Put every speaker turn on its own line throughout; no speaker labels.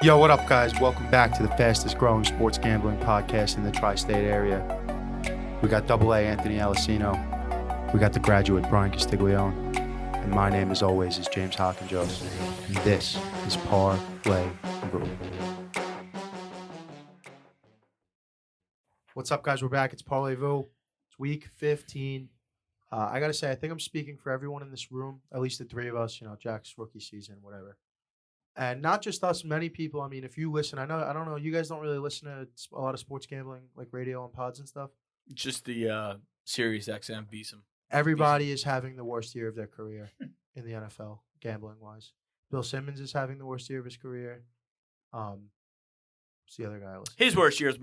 Yo, what up, guys? Welcome back to the fastest growing sports gambling podcast in the tri-state area. We got AA Anthony Alessino. We got the graduate Bryan Castiglione. And my name, as always, is James Hawkinjoes. And this is Parlay-Vous. What's up, guys? We're back. It's Parlay-Vous. It's week 15. I got to say, I think I'm speaking for everyone in this room, at least the three of us, Jack's rookie season, whatever. And not just us, many people. I mean, if you listen, I don't know, you guys don't really listen to a lot of sports gambling, like radio and pods and stuff.
Just the Sirius XM VSiN.
Everybody is having the worst year of their career in the NFL, gambling-wise. Bill Simmons is having the worst year of his career. What's the other guy?
His worst year is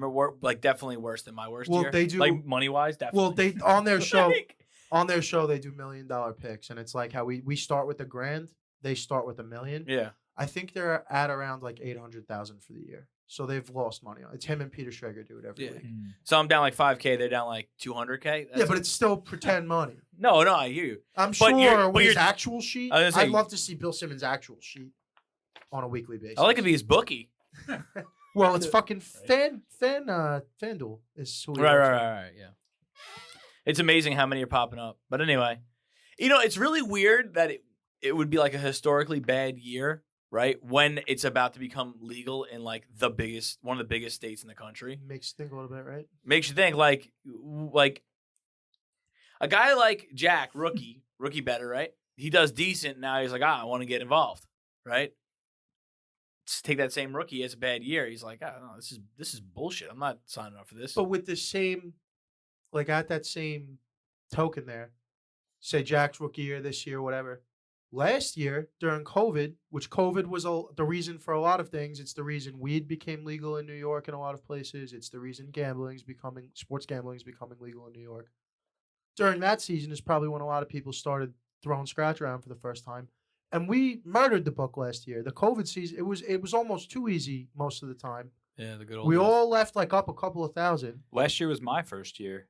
definitely worse than my worst year.
Well, they do
money-wise, definitely.
Well, they on their show they do $1 million picks, and it's like how we start with $1,000, they start with $1 million.
Yeah.
I think they're at around like 800,000 for the year. So they've lost money. It's him and Peter Schrager do it every week.
So I'm down like 5K. They're down like 200K.
But it's still pretend money.
No, I hear you.
I'm sure with his actual sheet, I'd love to see Bill Simmons' actual sheet on a weekly basis.
I like to be his bookie.
Well, it's fucking FanDuel is who he
Right, yeah. It's amazing how many are popping up. But anyway, it's really weird that it would be like a historically bad year. Right when it's about to become legal in like one of the biggest states in the country.
Makes you think a little bit, right?
Makes you think like a guy like Jack, rookie better, right? He does decent. Now he's like, I want to get involved, right? Just take that same rookie, he has a bad year. He's like, no, this is bullshit. I'm not signing up for this.
But with the same, at that same token there, say Jack's rookie year this year, whatever. Last year, during COVID, which COVID was the reason for a lot of things. It's the reason weed became legal in New York in a lot of places. It's the reason sports gambling is becoming legal in New York. During that season is probably when a lot of people started throwing scratch around for the first time. And we murdered the book last year. The COVID season, it was almost too easy most of the time.
Yeah, the good old
We
days.
all left up a couple of thousand.
Last year was my first year,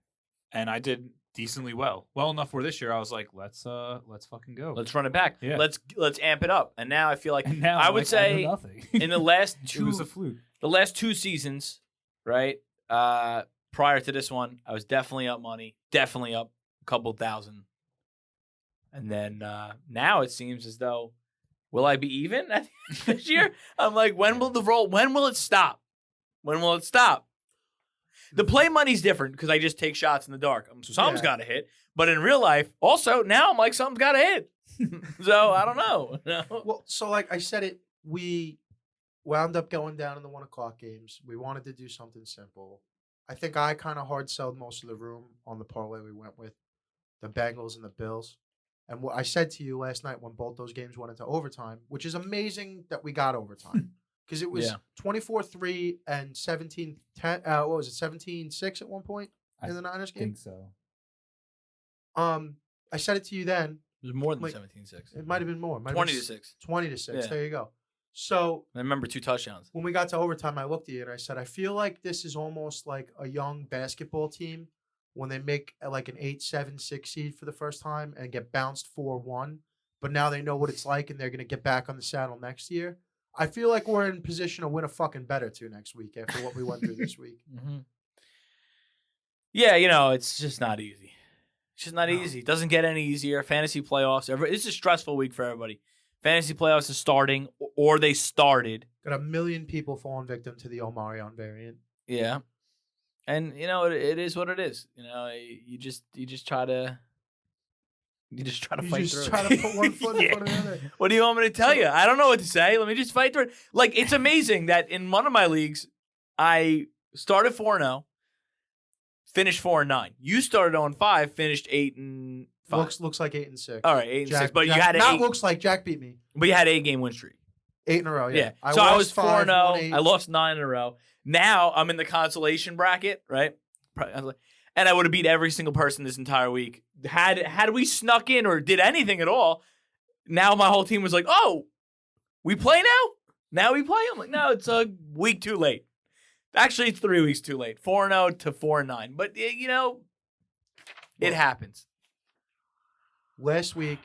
and I did decently well enough where this year I was like, let's fucking go.
Let's run it back.
Yeah.
Let's amp it up. And now I feel like
I
would say
nothing.
in the last
it was a fluke.
The last two seasons, right? Prior to this one, I was definitely up money, definitely up a couple thousand. And then now it seems as though, will I be even at the end of this year? I'm like, when will it stop? When will it stop? The play money's different because I just take shots in the dark. So something's got to hit. But in real life, also, now I'm like, something's got to hit. So I don't know.
Well, so like I said we wound up going down in the 1 o'clock games. We wanted to do something simple. I think I kind of hard sold most of the room on the parlay we went with, the Bengals and the Bills. And what I said to you last night when both those games went into overtime, which is amazing that we got overtime. Because it was 24-3 and 17-10. What was it, 17-6 at one point in the Niners game?
I think so.
I said it to you then.
It was more than 17-6.
It might have been more.
20-6.
20-6.
Yeah.
There you go. So
I remember 2 touchdowns.
When we got to overtime, I looked at you and I said, I feel like this is almost like a young basketball team when they make like an 8-7-6 seed for the first time and get bounced 4-1. But now they know what it's like and they're going to get back on the saddle next year. I feel like we're in position to win a fucking better two next week after what we went through this week.
Mm-hmm. Yeah, it's just not easy. It's just not easy. It doesn't get any easier. Fantasy playoffs. It's a stressful week for everybody. Fantasy playoffs is starting, or they started.
Got 1 million people falling victim to the Omarion variant.
Yeah, and it is what it is. You just try to. You just try to fight through it.
You just try to put one foot in front of the other.
What do you want me to tell you? I don't know what to say. Let me just fight through it. Like, it's amazing that in one of my leagues, I started 4-0, finished 4-9. You started 0-5, finished 8-5.
Looks like 8-6.
All right, 8-6. But you had
looks like Jack beat me.
But you had an 8-game win streak.
8 in a row, yeah.
So I was 4-0. I lost 9 in a row. Now I'm in the consolation bracket, right? And I would have beat every single person this entire week. Had we snuck in or did anything at all, now my whole team was like, oh, we play now? Now we play? I'm like, no, it's a week too late. Actually, it's 3 weeks too late. 4-0 to 4-9. But, it happens.
Last week,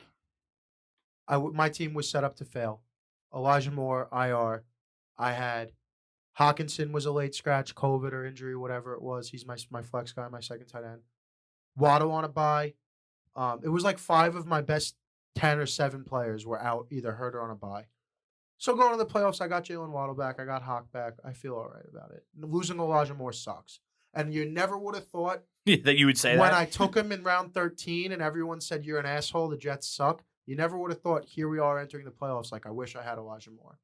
my team was set up to fail. Elijah Moore, IR. I had Hawkinson was a late scratch, COVID or injury, whatever it was. He's my flex guy, my second tight end. Waddle on a bye. It was like 5 of my best 10 or 7 players were out, either hurt or on a bye. So going to the playoffs, I got Jalen Waddle back. I got Hawk back. I feel all right about it. Losing Elijah Moore sucks. And you never would have thought
that you would say
when
that.
I took him in round 13 and everyone said you're an asshole, the Jets suck. You never would have thought here we are entering the playoffs. Like I wish I had Elijah Moore.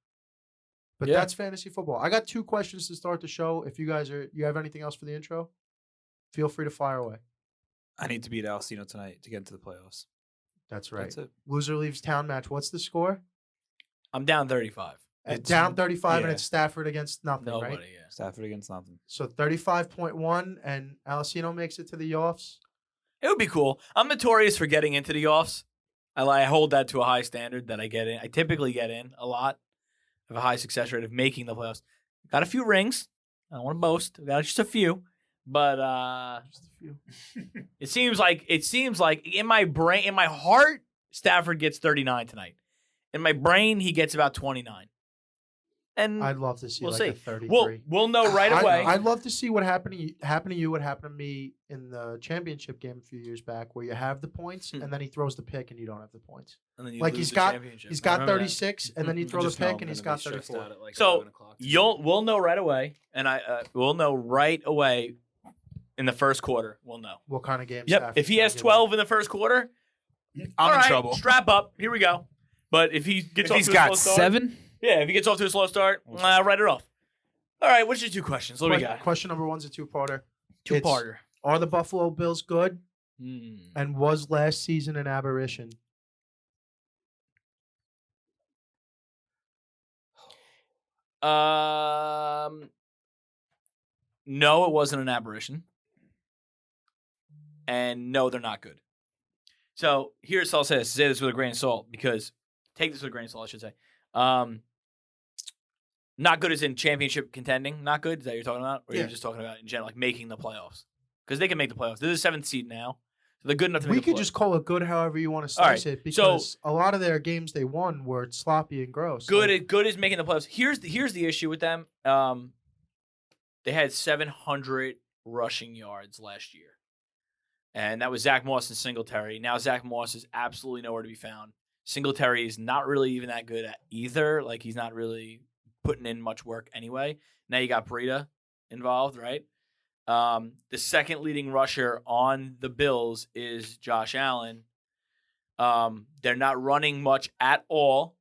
But
Yeah.
that's fantasy football. I got 2 questions to start the show. If you have anything else for the intro, feel free to fire away.
I need to beat Alcino tonight to get into the playoffs.
That's right.
That's it.
Loser leaves town match. What's the score?
I'm down 35.
Down 35 and
yeah.
it's Stafford against nothing,
Nobody,
right?
yeah.
Stafford against nothing.
So 35.1 and Alcino makes it to the offs.
It would be cool. I'm notorious for getting into the offs. I hold that to a high standard that I get in. I typically get in a lot. I have a high success rate of making the playoffs. Got a few rings. I don't want to boast. I got just a few. But
Just a few.
it seems like in my brain, in my heart, Stafford gets 39 tonight. In my brain, he gets about 29. And
I'd love to see
we'll
like a
see.
33.
We'll know right away.
I'd love to see what happened to you. What happened to me in the championship game a few years back, where you have the points and then he throws the pick and you don't have the points.
And then you
Like
lose
he's
the
got
championship.
he's
I
got
remember that.
36 and then you throw the pick and he's got 34.
So we'll know right away, and we'll know right away in the first quarter. We'll know.
What kind of game?
Yep.
Stafford's
If he
gonna
has
give
12 in the first quarter, all
I'm in
right,
trouble.
Strap up. Here we go. But if he gets
If
off
he's
to a
got
slow start,
7,
yeah. If he gets off to a slow start, write it off. All right. What's your 2 questions? What do we got?
Question number 1's a 2-parter.
Two-parter.
Are the Buffalo Bills good?
Hmm.
And was last season an aberration?
No, it wasn't an aberration. And no, they're not good. So here's I'll say this. Say this with a grain of salt because take this with a grain of salt, I should say. Not good as in championship contending. Not good. Is that what you're talking about? Or
Yeah.
you're just talking about in general, like making the playoffs? Because they can make the playoffs. They're the 7th seed now. So they're good enough to make
We
the
could
playoffs.
just call it good however you want to
All right,
slice it
so-
because a lot of their games they won were sloppy and gross.
Good is making the playoffs. Here's the issue with them. They had 700 rushing yards last year. And that was Zach Moss and Singletary. Now Zach Moss is absolutely nowhere to be found. Singletary is not really even that good at either. Like he's not really putting in much work anyway. Now you got Breida involved, right? The second leading rusher on the Bills is Josh Allen. They're not running much at all.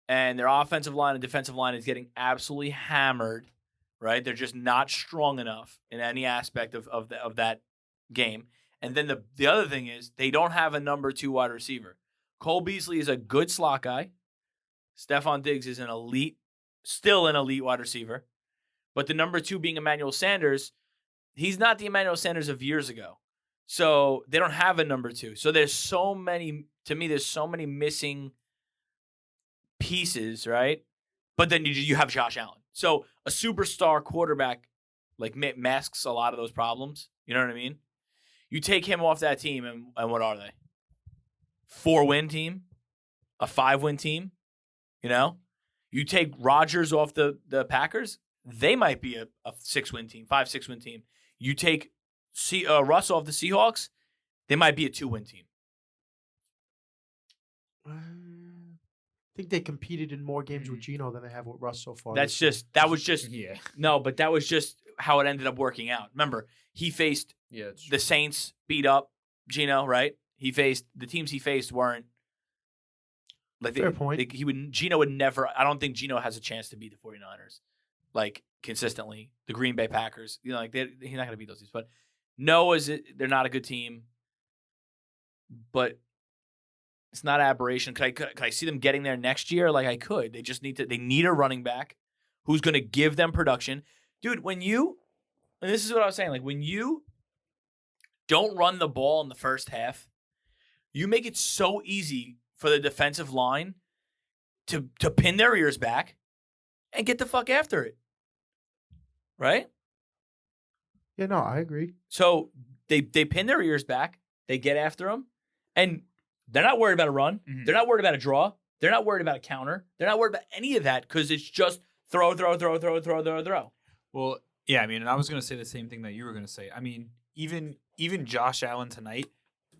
And their offensive line and defensive line is getting absolutely hammered, right? They're just not strong enough in any aspect of that game. And then the other thing is they don't have a number 2 wide receiver. Cole Beasley is a good slot guy. Stephon Diggs is still an elite wide receiver. But the number 2 being Emmanuel Sanders, he's not the Emmanuel Sanders of years ago. So they don't have a number 2. So there's so many missing pieces, right? But then you have Josh Allen. So a superstar quarterback like masks a lot of those problems. You know what I mean? You take him off that team, and what are they? 4-win team? A 5-win team? You know? You take Rodgers off the Packers, they might be a 6-win team, 5-6-win team. You take Russ off the Seahawks, they might be a 2-win team.
I think they competed in more games with Geno than they have with Russ so far.
That was just
yeah.
no, but that was just how it ended up working out. Remember, he faced the Saints, beat up Geno, right? The teams he faced weren't like
Fair point.
Geno would never. I don't think Geno has a chance to beat the 49ers like consistently. The Green Bay Packers, he's not going to beat those teams. But no, they're not a good team. But it's not aberration. Could I see them getting there next year? Like I could. They just they need a running back who's going to give them production. Dude, and this is what I was saying, like when you don't run the ball in the first half, you make it so easy for the defensive line to pin their ears back and get the fuck after it. Right?
Yeah, no, I agree.
So they pin their ears back, they get after them, and they're not worried about a run.
Mhm.
They're not worried about a draw. They're not worried about a counter. They're not worried about any of that because it's just throw.
Well, yeah, I mean, and I was going to say the same thing that you were going to say. I mean, even Josh Allen tonight,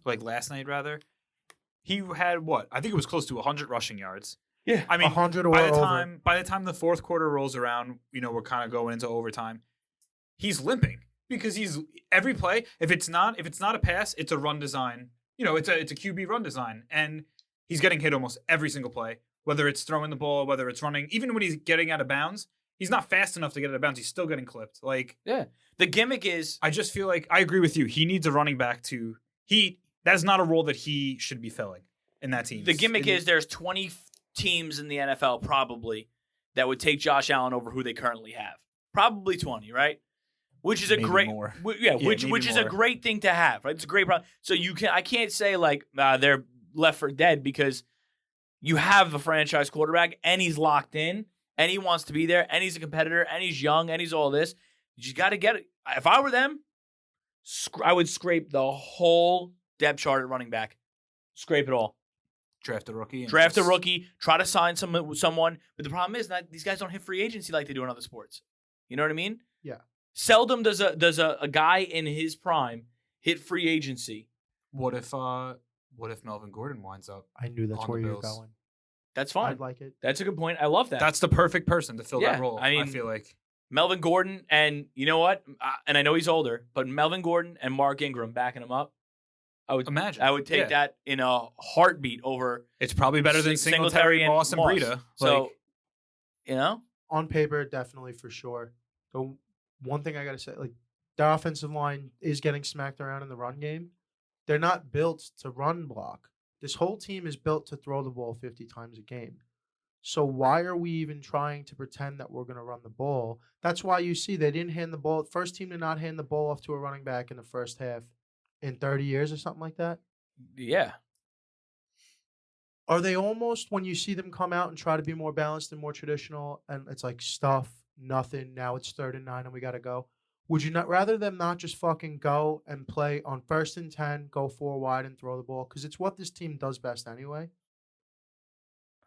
like last night rather, he had what? I think it was close to 100 rushing yards.
Yeah.
I mean,
100 or
by the
over.
time the fourth quarter rolls around, we're kind of going into overtime. He's limping because he's every play. If it's not a pass, it's a run design. It's a QB run design, and he's getting hit almost every single play. Whether it's throwing the ball, whether it's running, even when he's getting out of bounds, he's not fast enough to get out of bounds. He's still getting clipped. Like,
Yeah. The gimmick is
I just feel like I agree with you. He needs a running back that is not a role that he should be filling in that team.
the gimmick is there's 20 teams in the NFL probably that would take Josh Allen over who they currently have. Probably 20, right? Which is a
Maybe
great
more.
which is a great thing to have, right? It's a great problem. So I can't say like they're left for dead because you have a franchise quarterback and he's locked in and he wants to be there and he's a competitor and he's young and he's all this. You just got to get it. If I were them, I would scrape the whole depth chart at running back. Scrape it all.
Draft a rookie.
Draft a rookie. Try to sign someone. But the problem is that these guys don't hit free agency like they do in other sports. You know what I mean?
Yeah.
Seldom does a guy in his prime hit free agency.
What if Melvin Gordon winds up?
I knew that's
on
where
the
you were
Bills?
going.
That's fine.
I'd like it.
That's a good point. I love that.
That's the perfect person to fill
Yeah,
that role.
I mean,
I feel like
Melvin Gordon and you know what? And I know he's older, but Melvin Gordon and Mark Ingram backing him up. I would take that in a heartbeat over.
It's probably better than
Singletary
Singletary, Moss, and Breida.
So,
Like,
On paper, definitely for sure. The one thing I got to say, like, the offensive line is getting smacked around in the run game. They're not built to run block. This whole team is built to throw the ball 50 times a game. So why are we even trying to pretend that we're going to run the ball? That's why you see they didn't hand the ball. First team to not hand the ball off to a running back in the first half in 30 years or something like that.
yeah.
Are they almost, when you see them come out and try to be more balanced and more traditional, and it's like stuff, nothing, now it's 3rd and 9 and we got to go? Would you not rather them not just fucking go and play on 1st and 10, go 4 wide and throw the ball? Because it's what this team does best anyway.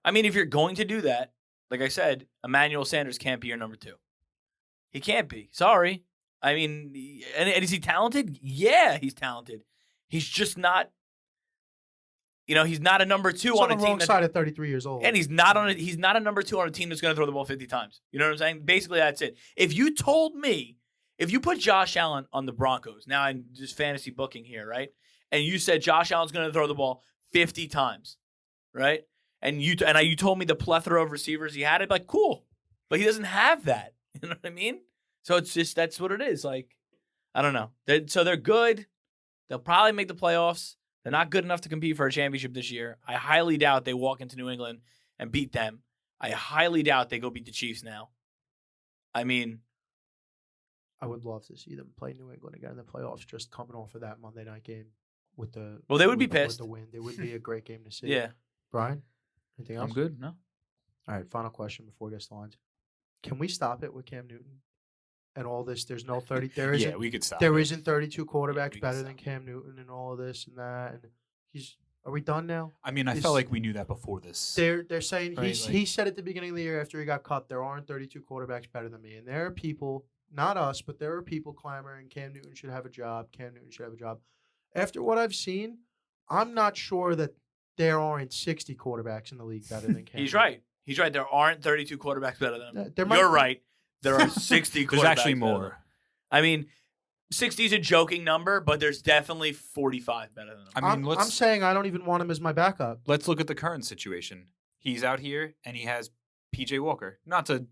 I mean, if you're going to do that, like I said, Emmanuel Sanders can't be your number 2. He can't be. Sorry. I mean, and is he talented? Yeah, he's talented. He's just not. He's not a number 2
He's
on a
the
team
wrong side at 33 years old.
and he's not a number 2 on a team that's going to throw the ball 50 times. You know what I'm saying? Basically, that's it. If you put Josh Allen on the Broncos, now I'm just fantasy booking here, right? And you said Josh Allen's going to throw the ball 50 times, right? And you told me the plethora of receivers he had, I'd be like, cool. But he doesn't have that. You know what I mean? So it's just, that's what it is. Like, I don't know. They're good. They'll probably make the playoffs. They're not good enough to compete for a championship this year. I highly doubt they walk into New England and beat them. I highly doubt they go beat the Chiefs now. I mean,
I would love to see them play New England again in the playoffs, just coming off of that Monday night game with the.
Well, they would be
with
pissed.
the win. It would be a great game to see.
yeah.
Brian, anything else?
I'm good. No.
All right, final question before we get to the lines. Can we stop it with Cam Newton and all this? There's no 30. There isn't.
Yeah, we could stop.
There
it.
isn't 32 quarterbacks
we can
better
stop
than
it.
Cam Newton and all of this and that. And he's. Are we done now?
I mean, I felt like we knew that before this.
They're saying
Right,
he said at the beginning of the year after he got cut, there aren't 32 quarterbacks better than me. And there are people, not us, but there are people clamoring Cam Newton should have a job. Cam Newton should have a job. After what I've seen, I'm not sure that there aren't 60 quarterbacks in the league better than Cam.
He's
Newton.
right. He's right. There aren't 32 quarterbacks better than him.
There might
You're
be.
right. There are 60 quarterbacks.
There's actually
better than him.
more.
I mean, 60 is a joking number, but there's definitely 45 better than him.
I mean,
I'm saying I don't even want him as my backup.
let's look at the current situation. He's out here and he has PJ Walker. Not to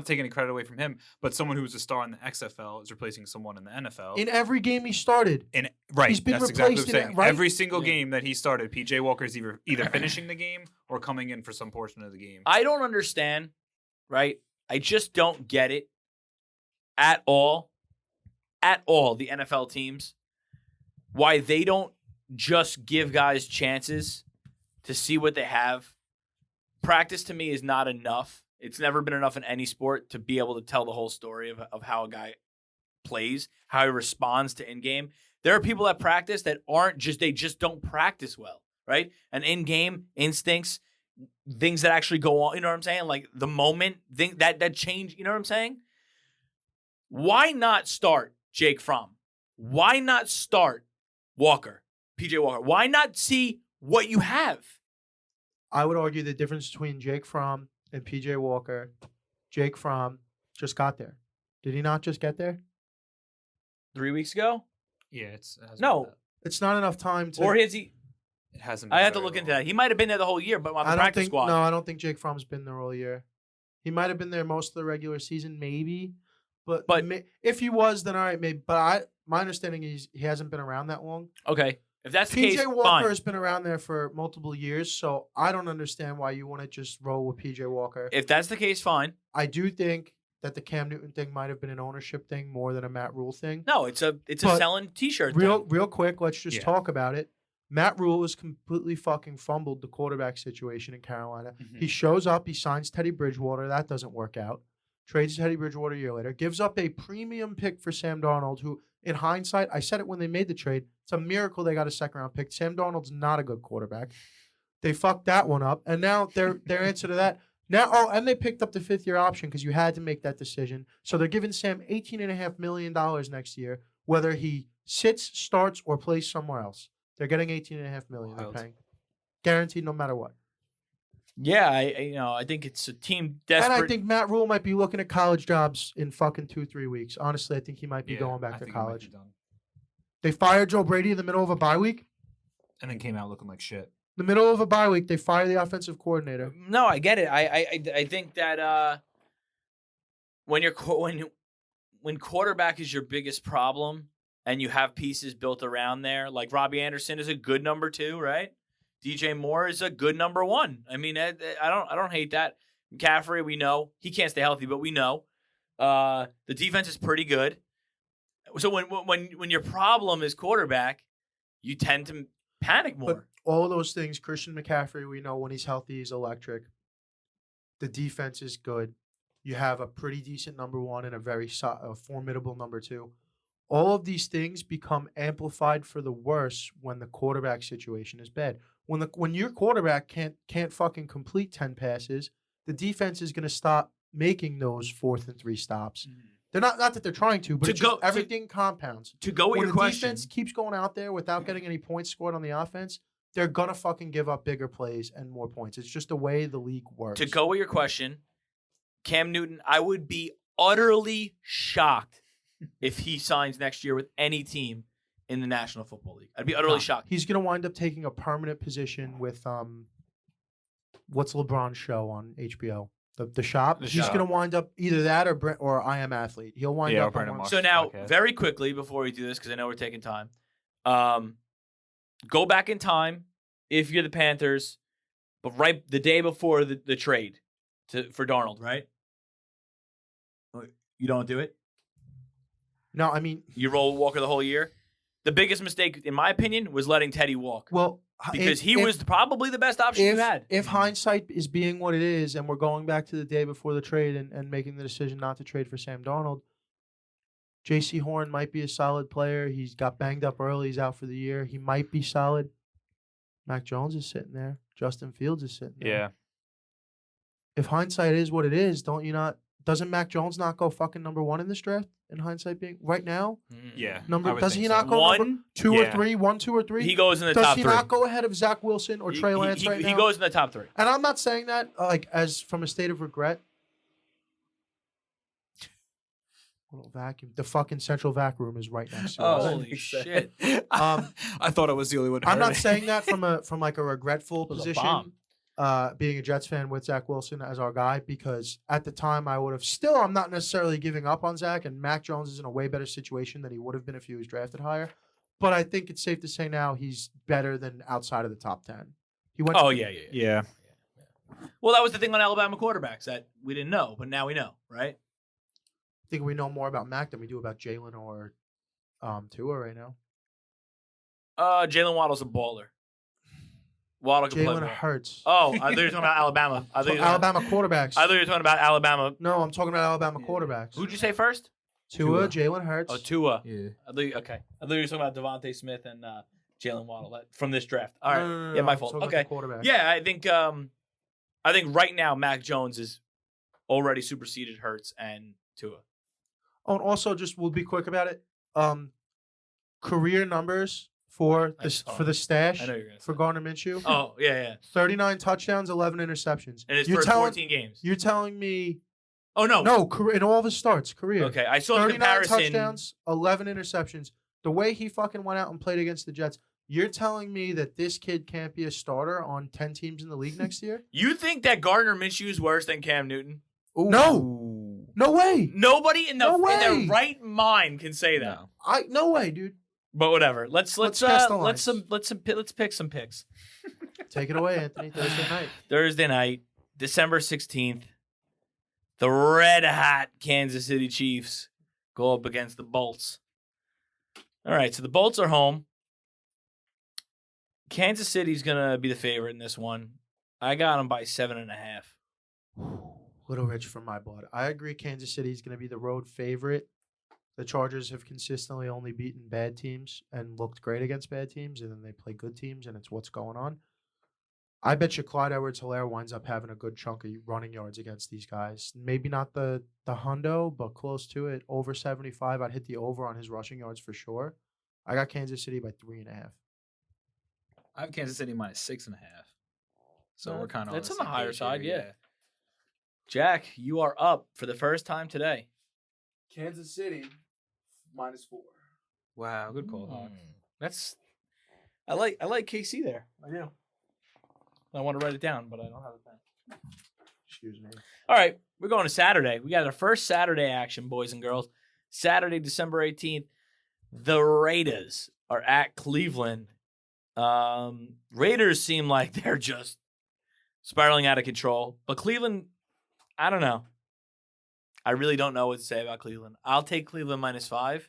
take any credit away from him, but someone who was a star in the XFL is replacing someone in the NFL.
In every game he started.
Right,
he's been
that's exactly what
replaced
I'm
in
saying.
it, right?
Every single
Yeah.
game that he started, PJ Walker's either finishing the game or coming in for some portion of the game.
I don't understand, right? I just don't get it at all, the NFL teams, why they don't just give guys chances to see what they have. Practice to me is not enough. It's never been enough in any sport to be able to tell the whole story of how a guy plays, how he responds to in-game. There are people that practice that they just don't practice well, right? And in-game instincts, things that actually go on. You know what I'm saying? Like the moment that change. You know what I'm saying? Why not start Jake Fromm? Why not start Walker, PJ Walker? Why not see what you have?
I would argue the difference between Jake Fromm and PJ Walker. Jake Fromm just got there. Did he not just get there?
3 weeks ago?
Yeah, it hasn't been
No.
that.
It's not enough time to.
Or has he?
It hasn't been
I have to
very
look into
long.
that. He might have been there the whole year, but on the
I don't
practice
think.
squad.
No, I don't think Jake Fromm's been there all year. He might have been there most of the regular season, maybe. But if he was, then all right, maybe. But my understanding is he hasn't been around that long.
Okay. If that's the
PJ
case,
Walker
fine.
has been around there for multiple years, so I don't understand why you want to just roll with PJ Walker.
If that's the case, fine.
I do think that the Cam Newton thing might have been an ownership thing more than a Matt Rule thing.
No, it's a
But
selling T-shirt.
Real quick, let's just
Yeah.
talk about it. Matt Rule has completely fucking fumbled the quarterback situation in Carolina.
Mhm.
He shows up, he signs Teddy Bridgewater. That doesn't work out. Trades Teddy Bridgewater a year later. Gives up a premium pick for Sam Darnold, who, in hindsight, I said it when they made the trade. It's a miracle they got a second-round pick. Sam Darnold's not a good quarterback. They fucked that one up. And now their answer to that. Now, and they picked up the fifth-year option because you had to make that decision. So they're giving Sam $18.5 million next year, whether he sits, starts, or plays somewhere else. They're getting $18.5 million. They're
Wild.
paying, guaranteed, no matter what.
Yeah, I think it's a team desperate.
And I think Matt Rule might be looking at college jobs in fucking 2-3 weeks. Honestly, I think he might be
Yeah,
going back
I
to
think he might
college.
be done.
They fired Joe Brady in the middle of a bye week.
And then came out looking like shit.
The middle of a bye week, they fire the offensive coordinator.
No, I get it. I think that when quarterback is your biggest problem and you have pieces built around there, like Robbie Anderson is a good number 2, right? DJ Moore is a good number 1. I mean, I don't hate that. McCaffrey, we know he can't stay healthy, but we know the defense is pretty good. So when your problem is quarterback, you tend to panic more.
But all of those things, Christian McCaffrey, we know when he's healthy, he's electric. The defense is good. You have a pretty decent number 1 and a very formidable number 2. All of these things become amplified for the worse when the quarterback situation is bad. When your quarterback can't fucking complete 10 passes, the defense is going to stop making those 4th and 3 stops. They're not that they're trying to, but everything compounds.
To go with
When
your
the
question,
defense keeps going out there without getting any points scored on the offense, they're gonna fucking give up bigger plays and more points. It's just the way the league works.
to go with your question, Cam Newton, I would be utterly shocked if he signs next year with any team in the National Football League. I'd be utterally shocked.
He's gonna wind up taking a permanent position with what's LeBron's show on HBO? The Shop.
The
He's
Shop.
gonna wind up either that or I Am Athlete. He'll wind
Yeah,
up
or
on
Brandon
one.
Marsh.
So now,
podcast.
very quickly before we do this, because I know we're taking time, go back in time if you're the Panthers, but right the day before the trade for Darnold, right? You don't do it.
No, I mean,
You roll Walker the whole year. The biggest mistake, in my opinion, was letting Teddy walk
well,
because he
if-
was probably the best option you had.
If hindsight is being what it is, and we're going back to the day before the trade and making the decision not to trade for Sam Darnold, J.C. Horn might be a solid player. He's got banged up early. He's out for the year. He might be solid. Mac Jones is sitting there. Justin Fields is sitting there.
Yeah.
If hindsight is what it is, doesn't Mac Jones not go fucking number 1 in this draft? In hindsight being right now?
Yeah.
Does he not go number
One,
2 or
Yeah.
3? 1, 2, or 3?
he goes in the
Does
top
he
3.
not go ahead of Zach Wilson or Trey Lance right now?
He goes in the top 3.
And I'm not saying that like as from a state of regret. Little vacuum. The fucking central vac room is right next to us.
Holy shit.
Um,
I thought it was the only one.
I'm not saying that from like a regretful
was a
position.
bomb.
Being a Jets fan with Zach Wilson as our guy, because at the time I would have still, I'm not necessarily giving up on Zach, and Mac Jones is in a way better situation than he would have been if he was drafted higher. But I think it's safe to say now he's better than outside of the top 10. He went.
Oh,
to-
yeah.
Yeah.
Well, that was the thing on Alabama quarterbacks that we didn't know, but now we know, right?
I think we know more about Mac than we do about Jalen or Tua right now.
Jalen Waddle's a baller. Waddle can play
Jalen
ball.
Hurts.
Oh, I thought you were talking about Alabama. I thought you were talking-
Alabama quarterbacks.
I thought you were talking about Alabama.
No, I'm talking about Alabama quarterbacks.
Who'd you say first?
Tua,
Tua.
Jalen Hurts.
Oh, Tua.
Yeah.
Okay. I thought you were talking about Devontae Smith and Jalen Waddle from this draft. All right.
No,
Yeah, my
I'm
fault.
talking about
Okay.
the quarterback.
Yeah, I think I think right now Mac Jones is already superseded Hurts and Tua.
Oh, and also just we'll be quick about it. Career numbers for
I
the
saw
for the
it.
stash
I know you're gonna
for
say.
Gardner Minshew.
Oh, yeah.
39 touchdowns, 11 interceptions.
And his
You're
first
telling
14 games.
you're telling me
Oh, no.
no in all of his starts career.
Okay, I saw the
39
comparison.
touchdowns, 11 interceptions. The way he fucking went out and played against the Jets. You're telling me that this kid can't be a starter on 10 teams in the league next year?
You think that Gardner Minshew is worse than Cam Newton?
No. No way.
Nobody in
No
their
way.
right mind can say that.
No.
No way, dude.
But whatever. Let's
guess the lines.
let's pick some picks.
Take it away, Anthony. Thursday night.
Thursday night, December 16th. The red hot Kansas City Chiefs go up against the Bolts. All right, so the Bolts are home. Kansas City's gonna be the favorite in this one. I got them by 7.5.
Little rich for my blood. I agree Kansas City is going to be the road favorite. The Chargers have consistently only beaten bad teams and looked great against bad teams, and then they play good teams, and it's what's going on. I bet you Clyde Edwards-Helaire winds up having a good chunk of running yards against these guys. Maybe not the hundo, but close to it. Over 75. I'd hit the over on his rushing yards for sure. I got Kansas City by 3.5.
I have Kansas City minus 6.5. So we're kind of
that's
on
on the higher
page
side,
here,
yeah. Jack, you are up for the first time today.
Kansas City -4.
Wow, good call, Hawk.
That's I like KC there. I do. I want to write it down, but I don't have a pen.
Excuse me.
All right, we're going to Saturday. We got our first Saturday action, boys and girls. Saturday, December 18th. The Raiders are at Cleveland. Raiders seem like they're just spiraling out of control. But Cleveland, I don't know. I really don't know what to say about Cleveland. I'll take Cleveland -5,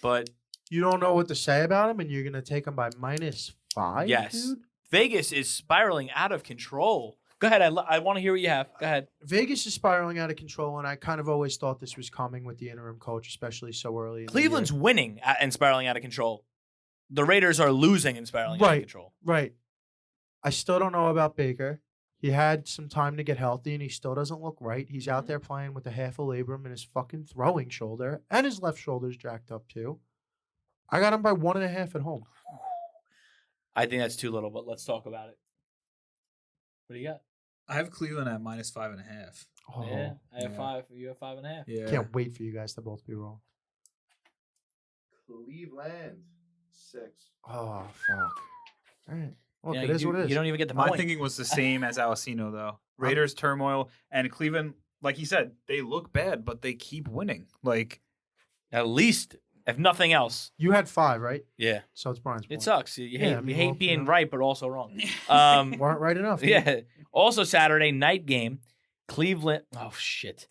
but
You don't know what to say about him, and you're going to take him by -5?
yes,
Dude?
Vegas is spiraling out of control. Go ahead. I want to hear what you have. Go ahead.
Vegas is spiraling out of control, and I kind of always thought this was coming with the interim coach, especially so early. In the
Cleveland's
year.
winning and spiraling out of control. The Raiders are losing and spiraling out of
Right.
control.
Right. I still don't know about Baker. He had some time to get healthy, and he still doesn't look right. He's out there playing with a half a labrum in his fucking throwing shoulder, and his left shoulder's jacked up too. I got him by 1.5 at home.
I think that's too little, but let's talk about it. What do you got?
I have Cleveland at -5.5.
Oh,
Yeah, I have
yeah.
5. You have 5.5.
Yeah.
can't wait for you guys to both be wrong.
Cleveland 6.
Oh, fuck. All right. Look,
Yeah,
it
you
is
do-
what it is.
You don't even get the
My
point.
thinking was the same as Alcino, though. Raiders turmoil and Cleveland, like he said, they look bad, but they keep winning. Like,
At least, if nothing else.
You had 5, right?
Yeah.
So it's Brian's point.
It sucks. You hate,
Yeah, I mean,
you hate
well,
being
you know.
right, but also wrong.
Weren't right enough.
Yeah. Also, Saturday night game, Cleveland. Oh, shit.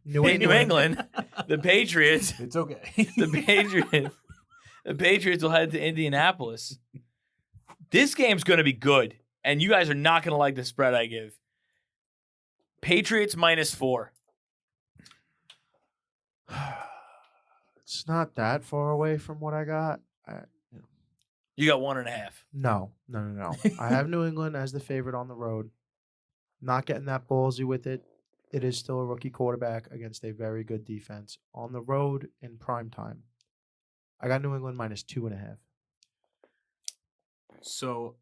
New
In New England, the Patriots.
it's okay.
The Patriots will head to Indianapolis. This game's going to be good, and you guys are not going to like the spread I give. Patriots -4.
It's not that far away from what I got.
You got 1.5.
No. I have New England as the favorite on the road. Not getting that ballsy with it. It is still a rookie quarterback against a very good defense on the road in prime time. I got New England -2.5.
So,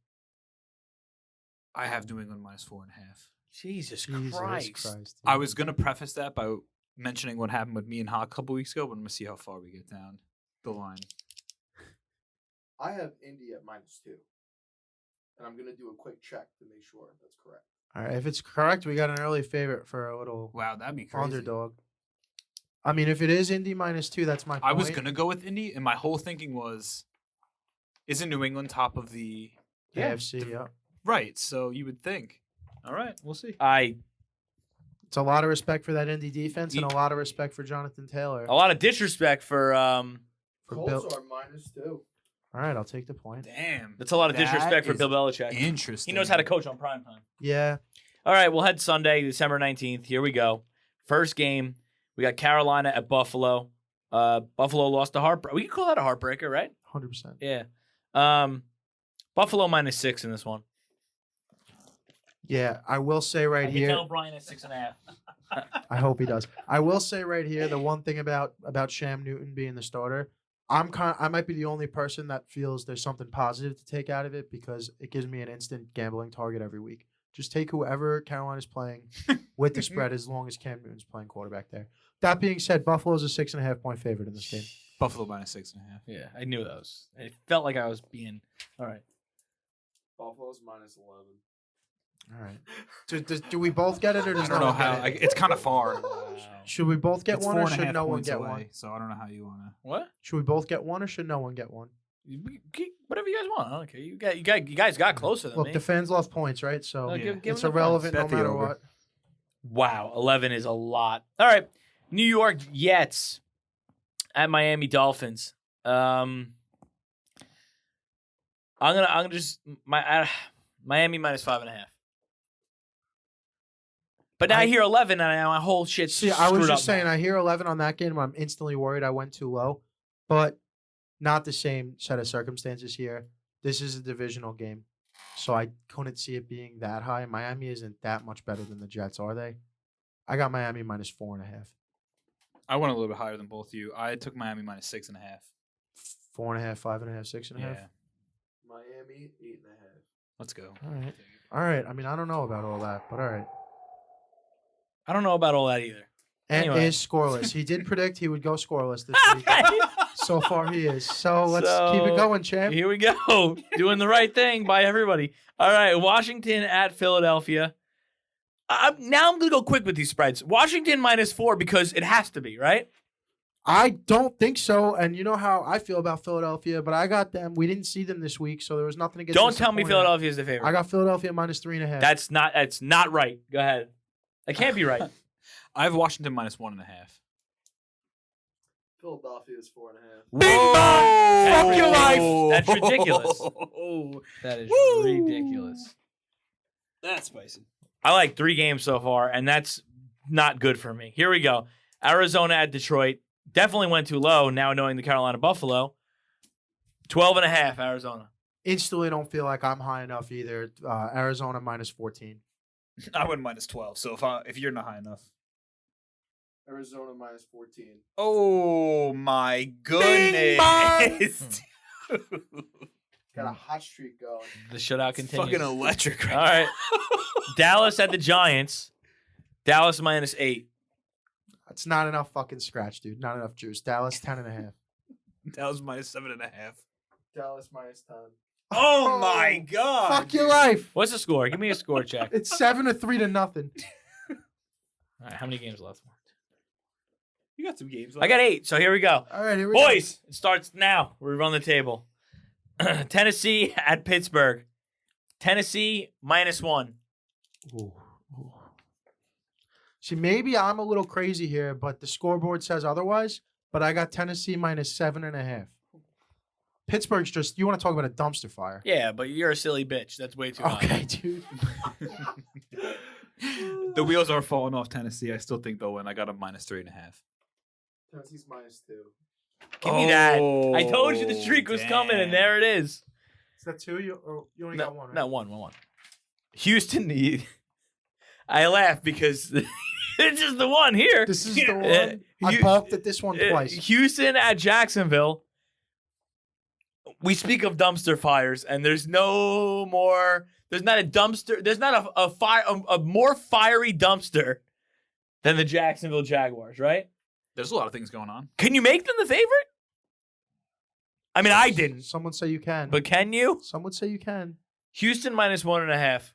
I have New England -4.5.
Jesus
Jesus
Christ.
Christ.
I was going to preface that by mentioning what happened with me and Hawk a couple weeks ago, but I'm going to see how far we get down the line.
I have Indy at -2. And I'm going to do a quick check to make sure that's correct.
All right, if it's correct, we got an early favorite for a little
Wow, that'd be crazy.
underdog. I mean, if it is Indy -2, that's my point.
I was going to go with Indy, and my whole thinking was, isn't New England top of the
AFC, yeah.
Right, so you would think. All right, we'll see.
It's a lot of respect for that Indy defense and a lot of respect for Jonathan Taylor.
A lot of disrespect for
For
Colts
Bill.
are -2.
All right, I'll take the point.
Damn.
that's a lot of
That
disrespect for
is
Bill Belichick. He
Interesting.
knows how to coach on primetime.
Yeah.
All right, we'll head Sunday, December 19th. Here we go. First game, we got Carolina at Buffalo. Buffalo lost a heartbreaker. We can call that a heartbreaker, right?
100%.
Yeah. Buffalo -6 in this one.
Yeah, I will say right
I can
here.
tell Bryan at 6.5.
I hope he does. I will say right here, the one thing about Sham Newton being the starter, I might be the only person that feels there's something positive to take out of it because it gives me an instant gambling target every week. Just take whoever Carolina's playing with the spread as long as Cam Newton's playing quarterback there. That being said, Buffalo's a 6.5-point favorite in this game.
Buffalo minus 6.5.
Yeah, I knew that was. It felt like I was being. All right.
Buffalo's minus 11.
All right. Do we both get it or does
I don't
no
know
one get
how.
it?
It's kind of far.
Should we both get
It's
one or
4.5
should no one
points
get
away,
one?
So I don't know how you want to.
What?
Should we both get one or should no one get one?
Whatever you guys want. I don't care. You guys got closer than
Look,
me.
the fans love points, right? So
No, give
it's
them the
irrelevant no
points. Bet the
matter
over.
what.
Wow, 11 is a lot. All right, New York Jets at Miami Dolphins. I'm gonna just Miami minus 5.5. But now I hear 11 and my whole shit's
See, I was
screwed
just
up
saying,
now.
I hear 11 on that game. I'm instantly worried I went too low, but not the same set of circumstances here. This is a divisional game, so I couldn't see it being that high. Miami isn't that much better than the Jets, are they? I got Miami minus 4.5.
I went a little bit higher than both of you. I took Miami minus 6.5.
4.5, 5.5, 6.5.
Yeah.
Miami 8.5.
Let's go.
All right. All right. I mean, I don't know about all that, but all right.
I don't know about all that either.
And
Anyway.
is scoreless. He did predict he would go scoreless this week.
Okay.
So far, he is. So let's keep it going, champ.
Here we go. Doing the right thing by everybody. All right, Washington at Philadelphia. Now I'm going to go quick with these spreads. Washington minus 4 because it has to be, right?
I don't think so. And you know how I feel about Philadelphia, but I got them. We didn't see them this week, so there was nothing to get
Don't tell me
disappointed.
Philadelphia is the favorite.
I got Philadelphia minus 3.5.
That's not right. Go ahead. That can't be right.
I have Washington minus 1.5.
Philadelphia is 4.5.
Bing bong!
Fuck your life!
That's ridiculous. That is ridiculous.
That's spicy.
I like 3 games so far, and that's not good for me. Here we go. Arizona at Detroit. Definitely went too low now knowing the Carolina Buffalo. 12.5 Arizona.
Instantly don't feel like I'm high enough either. Arizona minus 14.
I went minus 12. So if you're not high enough.
Arizona minus 14.
Oh my goodness.
Got a hot streak going.
The shutout
It's
continues.
fucking electric right
All right. Dallas at the Giants. Dallas minus 8.
That's not enough fucking scratch, dude. Not enough juice. Dallas 10.5.
That was minus 7.5.
Dallas minus 10.
Oh my god.
Fuck your life.
What's the score? Give me a score check.
It's 7-3-0.
All right, how many games left?
You got some games.
I got 8, so here we go.
All right, here we go.
Boys, it starts now. We run the table. Tennessee at Pittsburgh. Tennessee minus 1.
Ooh. See, maybe I'm a little crazy here, but the scoreboard says otherwise. But I got Tennessee minus 7.5. Pittsburgh's just, you want to talk about a dumpster fire.
Yeah, but you're a silly bitch. That's way too high.
Okay, dude.
The wheels are falling off Tennessee. I still think they'll win. I got them minus 3.5.
Tennessee's minus 2.
Give me that. I told you the streak was coming, and there it is.
Is that 2? You only got 1, right?
No, one. Houston. I laugh because this is the one here.
This is the one. I balked at this one twice.
Houston at Jacksonville. We speak of dumpster fires, and there's no more. There's not a dumpster. There's not a more fiery dumpster than the Jacksonville Jaguars, right?
There's a lot of things going on.
Can you make them the favorite? I mean, I didn't,
Some would say you can.
but can you?
Some would say you can.
Houston minus 1.5.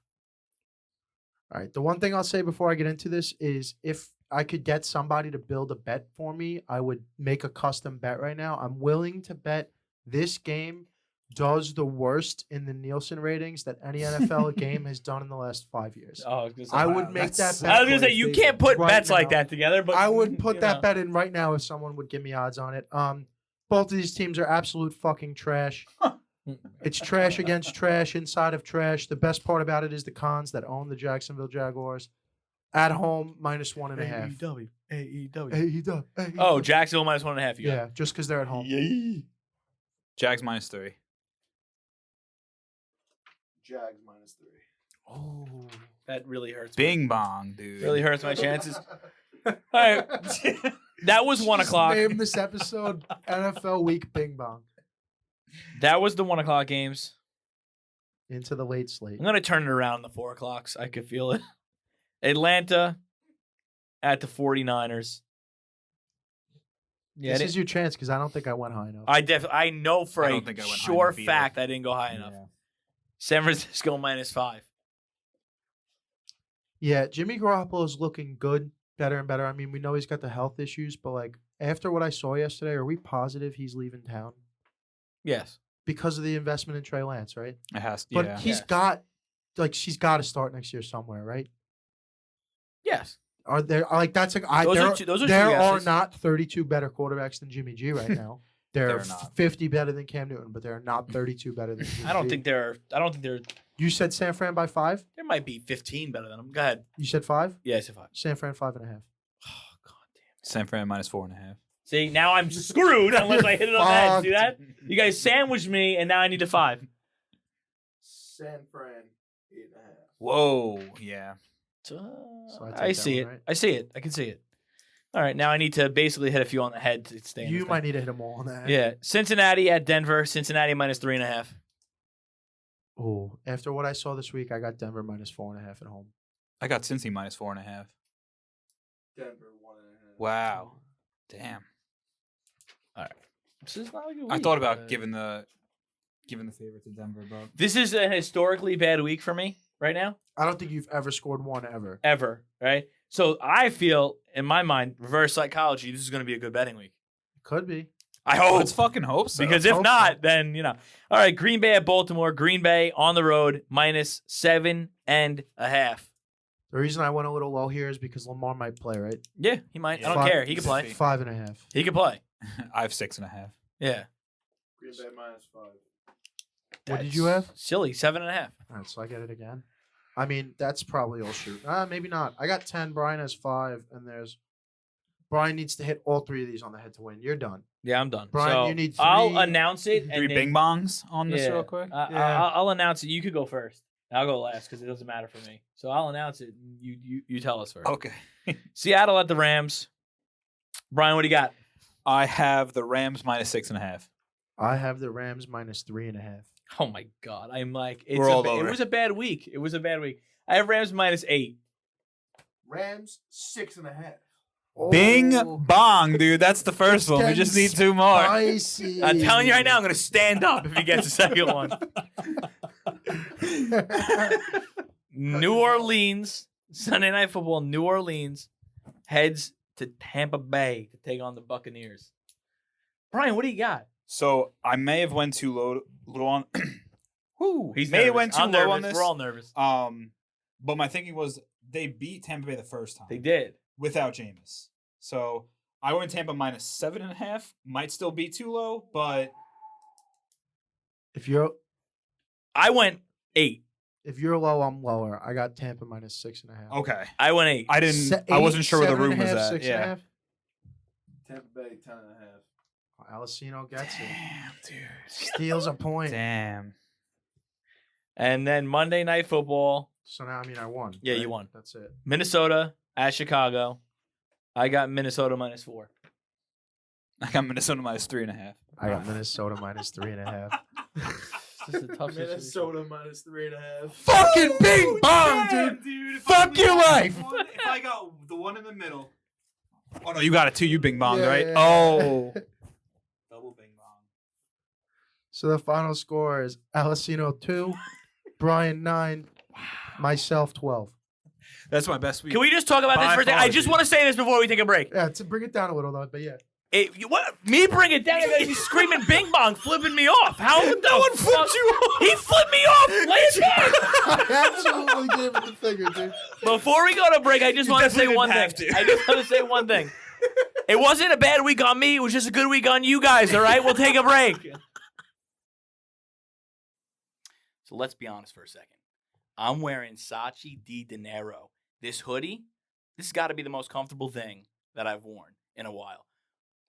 All right. The one thing I'll say before I get into this is if I could get somebody to build a bet for me, I would make a custom bet right now. I'm willing to bet this game does the worst in the Nielsen ratings that any NFL game has done in the last 5 years.
Oh, I was gonna say,
I
wow,
would make
that's-
that bet.
I was gonna
for
say
you
you can't put
right
bets like
now.
that together, but
I would put
you
that
know.
bet in right now if someone would give me odds on it. Both of these teams are absolute fucking trash. It's trash against trash inside of trash. The best part about it is the cons that own the Jacksonville Jaguars. At home, minus 1.5.
AEW. Oh, Jacksonville minus 1.5. You got.
Yeah, just because they're at home.
Jags minus 3.
Jags minus 3.
Oh.
That really hurts.
Bing bong, dude.
Really hurts my chances. All right. That was 1
Just
o'clock.
Name this episode NFL Week Bing Bong.
That was the 1 o'clock games.
Into the late slate.
I'm going to turn it around in the 4 o'clocks. I could feel it. Atlanta at the 49ers. Yeah,
This is your chance because I don't think I went high enough.
I know for
I
a
don't think I went high
sure
enough either.
fact I didn't go high enough. San Francisco -5.
Yeah, Jimmy Garoppolo's looking good, better and better. I mean, we know he's got the health issues, but like after what I saw yesterday, are we positive he's leaving town
Yes.
because of the investment in Trey Lance, right?
It has to.
But
Yeah.
he's got, like, she's got to start next year somewhere, right?
Yes.
Are there like that's like I
Those
there,
are two- those are two
there are
guesses.
not 32 better quarterbacks than Jimmy G right now. There
There
are
are not.
50 better than Cam Newton, but there are not 32 better than Jimmy
I don't
G.
think there.
You said San Fran by 5?
There might be 15 better than them. Go ahead.
You said 5?
Yeah, I said 5.
San Fran 5.5.
Oh god damn.
San Fran -4.5.
See, now I'm screwed unless I hit it on the head. See
Fucked.
that? You guys sandwiched me, and now I need a 5.
San Fran 8.5.
Whoa. Yeah.
So I take
I
that
see
one,
it.
right?
I see it. I can see it. All right, now I need to basically hit a few on the head to stay in
You
this
might
thing.
need to hit them all on that.
Yeah, Cincinnati at Denver. Cincinnati -3.5.
Oh, after what I saw this week, I got Denver -4.5 at home.
I got Cincy -4.5.
Denver 1.5.
Wow. Damn.
This is not a good
I
week.
thought about giving the favorite to Denver, but
This is a historically bad week for me right now.
I don't think you've ever scored one ever.
Ever, right? So I feel, in my mind, reverse psychology, this is going to be a good betting week.
Could be.
I hope.
let's fucking hope so.
Because if
hope
not,
so.
then, you know. All right, Green Bay at Baltimore. Green Bay on the road, -7.5.
The reason I went a little low here is because Lamar might play, right?
Yeah, he might. I
Yeah.
don't
Five-
care. He can play.
5.5.
He can play.
I have 6.5.
Yeah.
Green Bay -5.
What did you have?
Silly, 7.5.
All right, so I get it again. I mean, that's probably all shoot. Maybe not. I got 10. Brian has 5, and there's Brian needs to hit all 3 of these on the head to win. You're done.
Yeah, I'm done.
Brian,
so
you need
I'll
3
announce it. And
3
then-
bing bongs on this
Yeah.
real quick.
Yeah.
I'll announce it. You could go first. I'll go last because it doesn't matter for me. So I'll announce it. And you tell us first.
Okay.
Seattle at the Rams. Brian, what do you got?
I have the Rams -6.5.
I have the Rams -3.5.
Oh my God! I'm like,
We're all
it
over
was a bad week. It was a bad week. I have Rams -8.
Rams 6.5.
Bing
Oh,
bong, dude. That's the first one. We just need 2 more.
Spicy.
I'm telling you right now, I'm going to stand up if he gets a second one. New Orleans, Sunday Night Football, New Orleans heads to Tampa Bay to take on the Buccaneers. Brian, what do you got?
So I may have went too low on. Whoo,
He's
may have
nervous.
went too
I'm
low
nervous.
on this.
We're all nervous.
But my thinking was they beat Tampa Bay the first time
They did.
without Jameis. So I went Tampa -7.5. Might still be too low, but
If you're
I went 8.
low, I'm lower. I got Tampa -6.5.
okay.
I went 8.
I didn't. I wasn't sure where the room was at. Yeah.
6.5.
Tampa Bay 10.5.
Alessino gets it.
Damn, dude.
Steals a point.
Damn.
And then Monday Night Football,
So now, I mean, I won.
Yeah,
right?
you won.
That's it.
Minnesota at Chicago. I got Minnesota -4.
I got Minnesota -3.5.
I got Minnesota -3.5.
This is a tough situation.
Minnesota -3.5.
Fucking bing bong, dude. Fuck your life.
If I got the one in the middle. Oh no, you got it too. You bing bonged,
Yeah,
right?
yeah,
Oh.
yeah.
Double bing bong.
So the final score is Alessino 2, Brian 9, myself 12.
That's my best week.
Can we just talk about this
By
for a second?
far,
I just
dude.
want to say this before we take a break.
Yeah, to bring it down a little though, but yeah.
What? Me bring it down? He's screaming "Bing Bong," flipping me off. How? No one flipped you off. He flipped me off last time.
I absolutely gave it the finger, dude.
Before we go to break, I just
You
want to say
definitely
one
didn't
thing.
have to.
I just want to say one thing. It wasn't a bad week on me. It was just a good week on you guys. All right, we'll take a break. So let's be honest for a second. I'm wearing Saatchi di Dinero. This hoodie, this has got to be the most comfortable thing that I've worn in a while.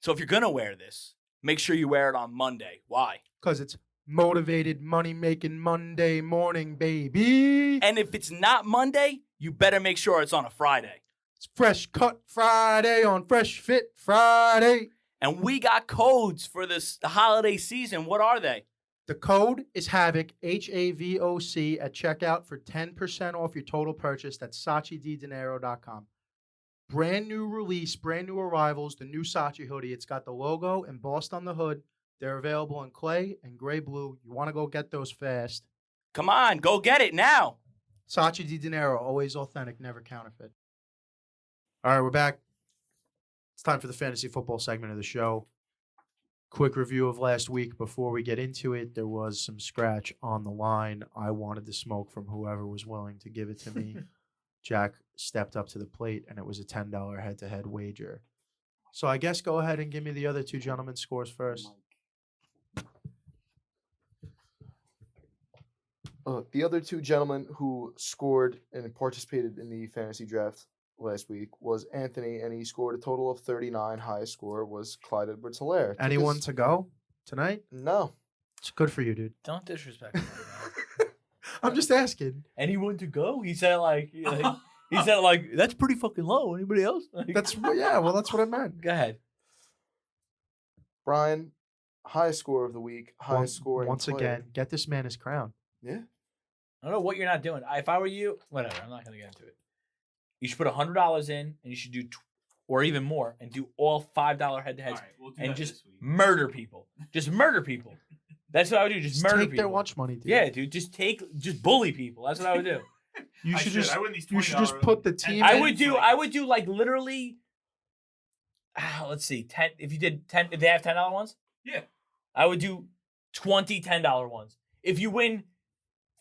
So if you're going to wear this, make sure you wear it on Monday. Why?
Because it's Motivated, money-making Monday morning, baby.
And if it's not Monday, you better make sure it's on a Friday.
It's Fresh Cut Friday on Fresh Fit Friday.
And we got codes for the holiday season. What are they?
The code is HAVOC, HAVOC, at checkout for 10% off your total purchase. That's SachiDiDinero.com. Brand new release, brand new arrivals, the new Sachi hoodie. It's got the logo embossed on the hood. They're available in clay and gray blue. You want to go get those fast.
Come on, go get it now.
Sachi Di Dinero, always authentic, never counterfeit. All right, we're back. It's time for the fantasy football segment of the show. Quick review of last week before we get into it. There was some scratch on the line. I wanted the smoke from whoever was willing to give it to me. Jack stepped up to the plate, and it was a $10 head-to-head wager. So I guess go ahead and give me the other two gentlemen's scores first.
The other two gentlemen who scored and participated in the fantasy draft last week was Anthony, and he scored a total of 39. Highest score was Clyde Edwards-Helaire.
Anyone to go tonight?
No.
It's good for you, dude.
Don't disrespect me.
I'm just asking.
Anyone to go? He said he said that's pretty fucking low. Anybody else?
That's that's what I meant.
Go ahead.
Bryan, highest score of the week. Highest score
once again. Get this man his crown.
Yeah.
I don't know what you're not doing. If I were you, whatever. I'm not going to get into it. You should put $100 in, and you should do, or even more, and do all $5 head-to-heads, and just murder people. Just murder people. That's what I would do. Just murder
take
people.
Their lunch money, dude.
Yeah, dude. Just bully people. That's what I would do.
You should just put the team.
I would do like literally. Let's see, 10. If you did 10, if they have $10 ones,
yeah,
I would do 20 $10 ones. If you win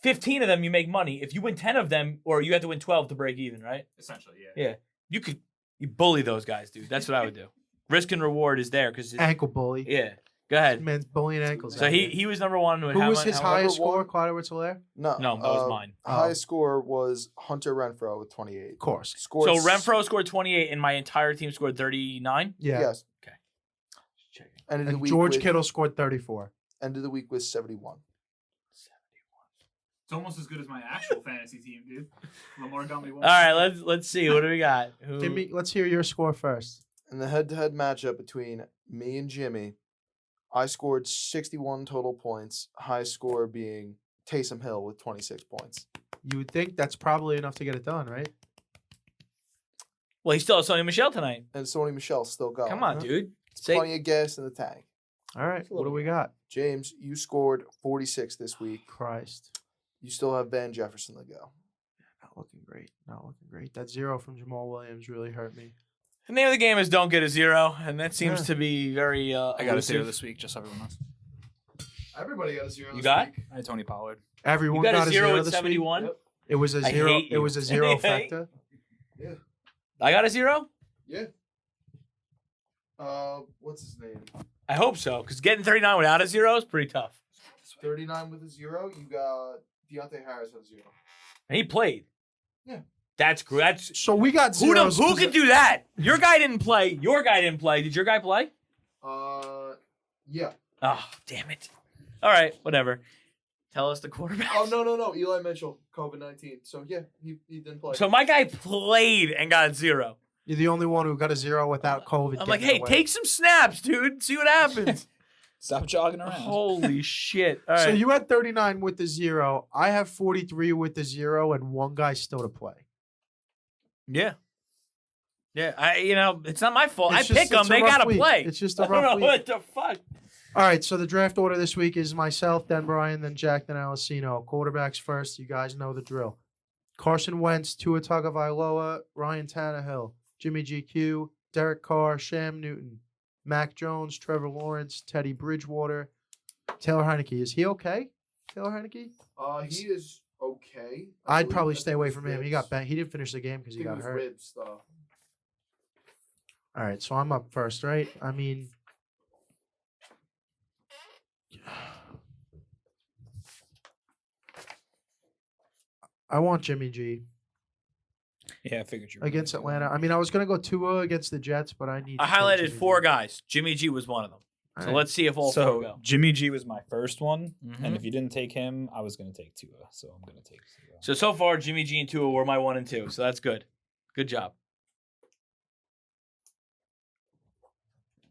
15 of them, you make money. If you win 10 of them, or you have to win 12 to break even, right?
Essentially, yeah.
Yeah, you bully those guys, dude. That's what I would do. Risk and reward is there because
ankle bully.
Yeah, go ahead.
Man's bullying ankles.
So he was number one.
Who was his highest score? Clyde Edwards-Helaire?
No,
that was mine.
Highest score was Hunter Renfrow with 28.
Of course.
So Renfrow scored 28, and my entire team scored 39.
Yeah.
Yes.
Okay.
And George Kittle scored 34.
End of the week was 71.
It's almost as good as my actual fantasy team, dude. Lamar got me one.
All right, let's see. What do we got?
Let's hear your score first.
In the head-to-head matchup between me and Jimmy, I scored 61 total points. Highest score being Taysom Hill with 26 points.
You would think that's probably enough to get it done, right?
Well, he still has Sony Michel tonight.
And Sony Michel's still going.
Come on, dude.
Plenty of gas in the tank.
All right, what do we got?
James, you scored 46 this week.
Christ.
You still have Van Jefferson to go.
Not looking great. That 0 from Jamal Williams really hurt me.
The name of the game is don't get a 0, and that seems to be very
I got a 0 this week, just so everyone knows.
Everybody got a 0
this week.
I had Tony Pollard.
Everyone
got
a 0
at
this
71?
Week? It was a 0. It was a 0 factor.
Yeah.
I got a 0?
Yeah. What's his name?
I hope so, because getting 39 without a 0 is pretty tough.
39 with a 0. You got Deontay Harris with a 0.
And he played.
Yeah.
That's great.
So we got 0.
Who can do that? Your guy didn't play. Did your guy play?
Yeah.
Oh, damn it. All right, whatever. Tell us the quarterback.
Oh, no. Eli Mitchell, COVID-19. So, yeah, he didn't play.
So my guy played and got 0.
You're the only one who got a 0 without COVID.
I'm like, hey, take some snaps, dude. See what happens.
Stop jogging around.
Holy shit. All right.
So you had 39 with the 0. I have 43 with the 0 and one guy still to play.
Yeah. Yeah, it's not my fault.
It's
I pick them. They got to play.
It's just a
I
rough
don't know
week.
what the fuck.
All right, so the draft order this week is myself, then Bryan, then Jack, then Alessino. Quarterbacks first. You guys know the drill. Carson Wentz, Tua Tagovailoa, Ryan Tannehill, Jimmy GQ, Derek Carr, Sham Newton, Mac Jones, Trevor Lawrence, Teddy Bridgewater, Taylor Heineke. Is he okay? Taylor Heineke?
He is okay.
I'd probably stay away from him. He got banged. He didn't finish the game because he got hurt.
Ribs stuff.
All right, so I'm up first, right? I mean, I want Jimmy G
Yeah, I figured you were
against
gonna do
Atlanta. I mean, I was going to go Tua against the Jets, but I
highlighted 4 guys. Jimmy G was one of them. So
right.
let's see if all four
So
go.
Jimmy G was my first one,
Mhm.
and if you didn't take him, I was going to take Tua. So I'm going to take Tua.
So far, Jimmy G and Tua were my 1 and 2. So that's good. Good job.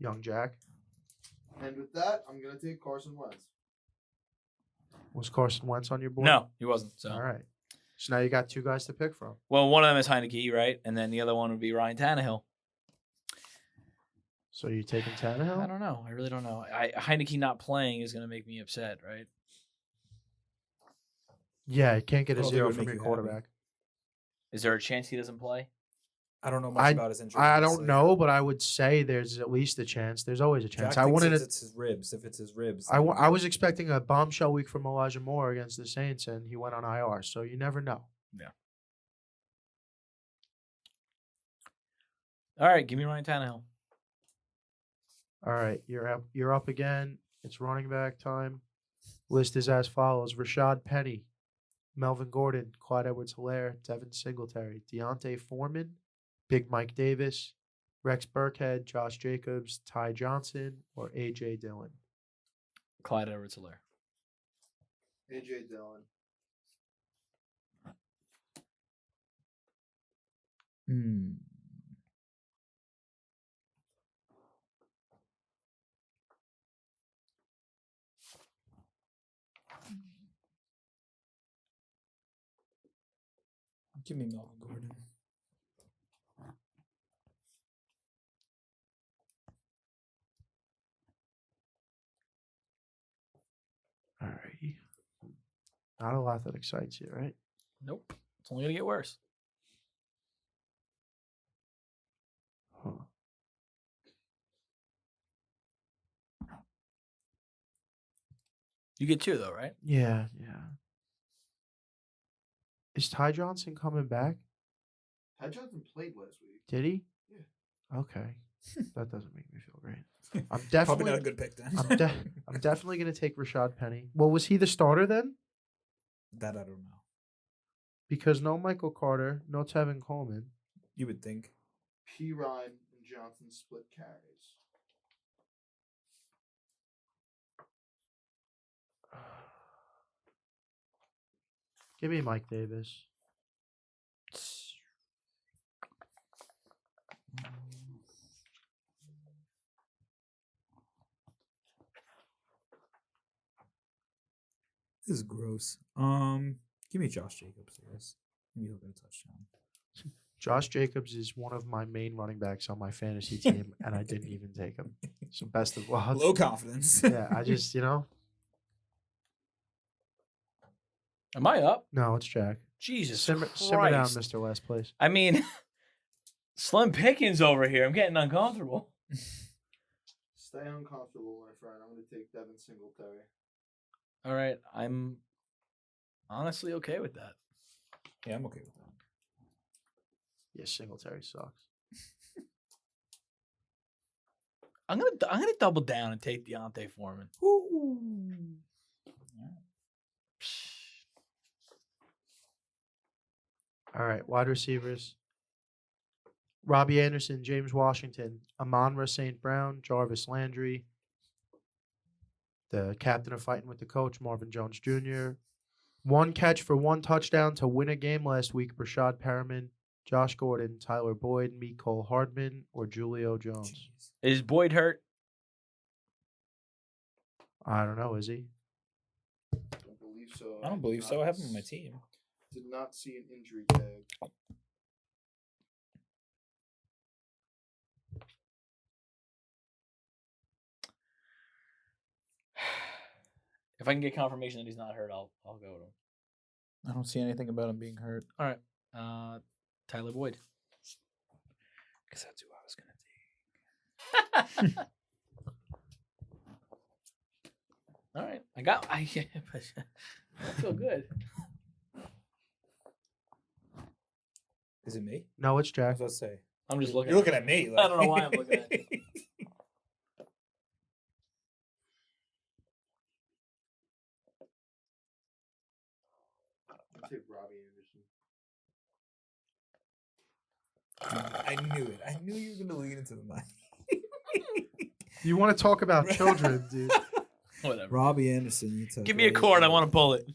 Young Jack.
And with that, I'm gonna take Carson Wentz.
Was Carson Wentz on your board?
No, he wasn't. So
All right. So now you got 2 guys to pick from.
well, one of them is Heineke, right? And then the other one would be Ryan Tannehill.
So you taking
I
Tannehill?
don't know. I really don't know. Heineke not playing is going to make me upset, right?
Yeah, you can't get a
Well, they
0
would
from
make
your
you happy.
quarterback.
Is there a chance he doesn't play?
I don't know
I-
about his injury.
I don't
honestly.
know, but I would say there's at least a chance. There's always a chance.
Jack
I
thinks
wanted
it's his ribs. If it's his ribs,
I was expecting a bombshell week from Elijah Moore against the Saints, and he went on IR. So you never know.
All right, give me Ryan Tannehill.
All right, you're up. You're up again. It's running back time. List is as follows: Rashad Penny, Melvin Gordon, Clyde Edwards-Helaire, Devin Singletary, Deontay Foreman, Big Mike Davis, Rex Burkhead, Josh Jacobs, Ty Johnson, or AJ Dillon.
Clyde Edwards-Helaire.
AJ Dillon.
Give me Melvin Gordon.
All righty. Not a lot that excites you, right?
Nope. It's only going to get worse.
Huh.
You get 2, though, right?
Yeah. Is Ty Johnson coming back?
Ty Johnson played last week.
Did he?
Yeah.
Okay. That doesn't make me feel great. I'm
Probably
definitely
not a good pick then.
I'm definitely gonna take Rashad Penny. Well, was he the starter then?
That I don't know.
Because no Michael Carter, no Tevin Coleman.
You would think.
P. Ryan and Johnson split carries.
Give me Mike Davis.
This is gross. Give me Josh Jacobs, I guess. Maybe he'll get a touchdown.
Josh Jacobs is one of my main running backs on my fantasy team, and I didn't even take him. So best of luck.
Low confidence.
Yeah, I just,
Am I up?
no, it's Jack.
Jesus
Simmer
Christ.
down, Mr. Last Place.
I mean, slim pickings over here. I'm getting uncomfortable.
Stay uncomfortable, my friend. I'm going to take Devin Singletary.
All right. I'm honestly okay with that.
Yeah, I'm okay with that.
Yeah, Singletary sucks.
I'm gonna double down and take Deontay Foreman.
All right, wide receivers. Robbie Anderson, James Washington, Amon-Ra St. Brown, Jarvis Landry, the captain of Fighting with the Coach, Marvin Jones Jr. 1 catch for 1 touchdown to win a game last week, Brashad Perriman, Josh Gordon, Tyler Boyd, Mecole Hardman, or Julio Jones.
Jeez.
Is Boyd hurt?
I don't know, is he?
Don't believe so.
I don't believe so. I have him on my team.
Did not see an injury tag.
If I can get confirmation that he's not hurt, I'll go with him.
I don't see anything about him being hurt.
All right. Tyler Boyd.
Because that's who I was going to take.
All right. I feel good.
Is it me?
No, it's
I
Jack.
was about to say.
I'm just looking.
You're looking at me.
I don't know why I'm looking at you.
I'll take Robbie Anderson.
I knew it. I knew you were going to lean into the mic.
You want to talk about children, dude?
Whatever.
Robbie Anderson, you took.
Give me a cord. I want to pull it.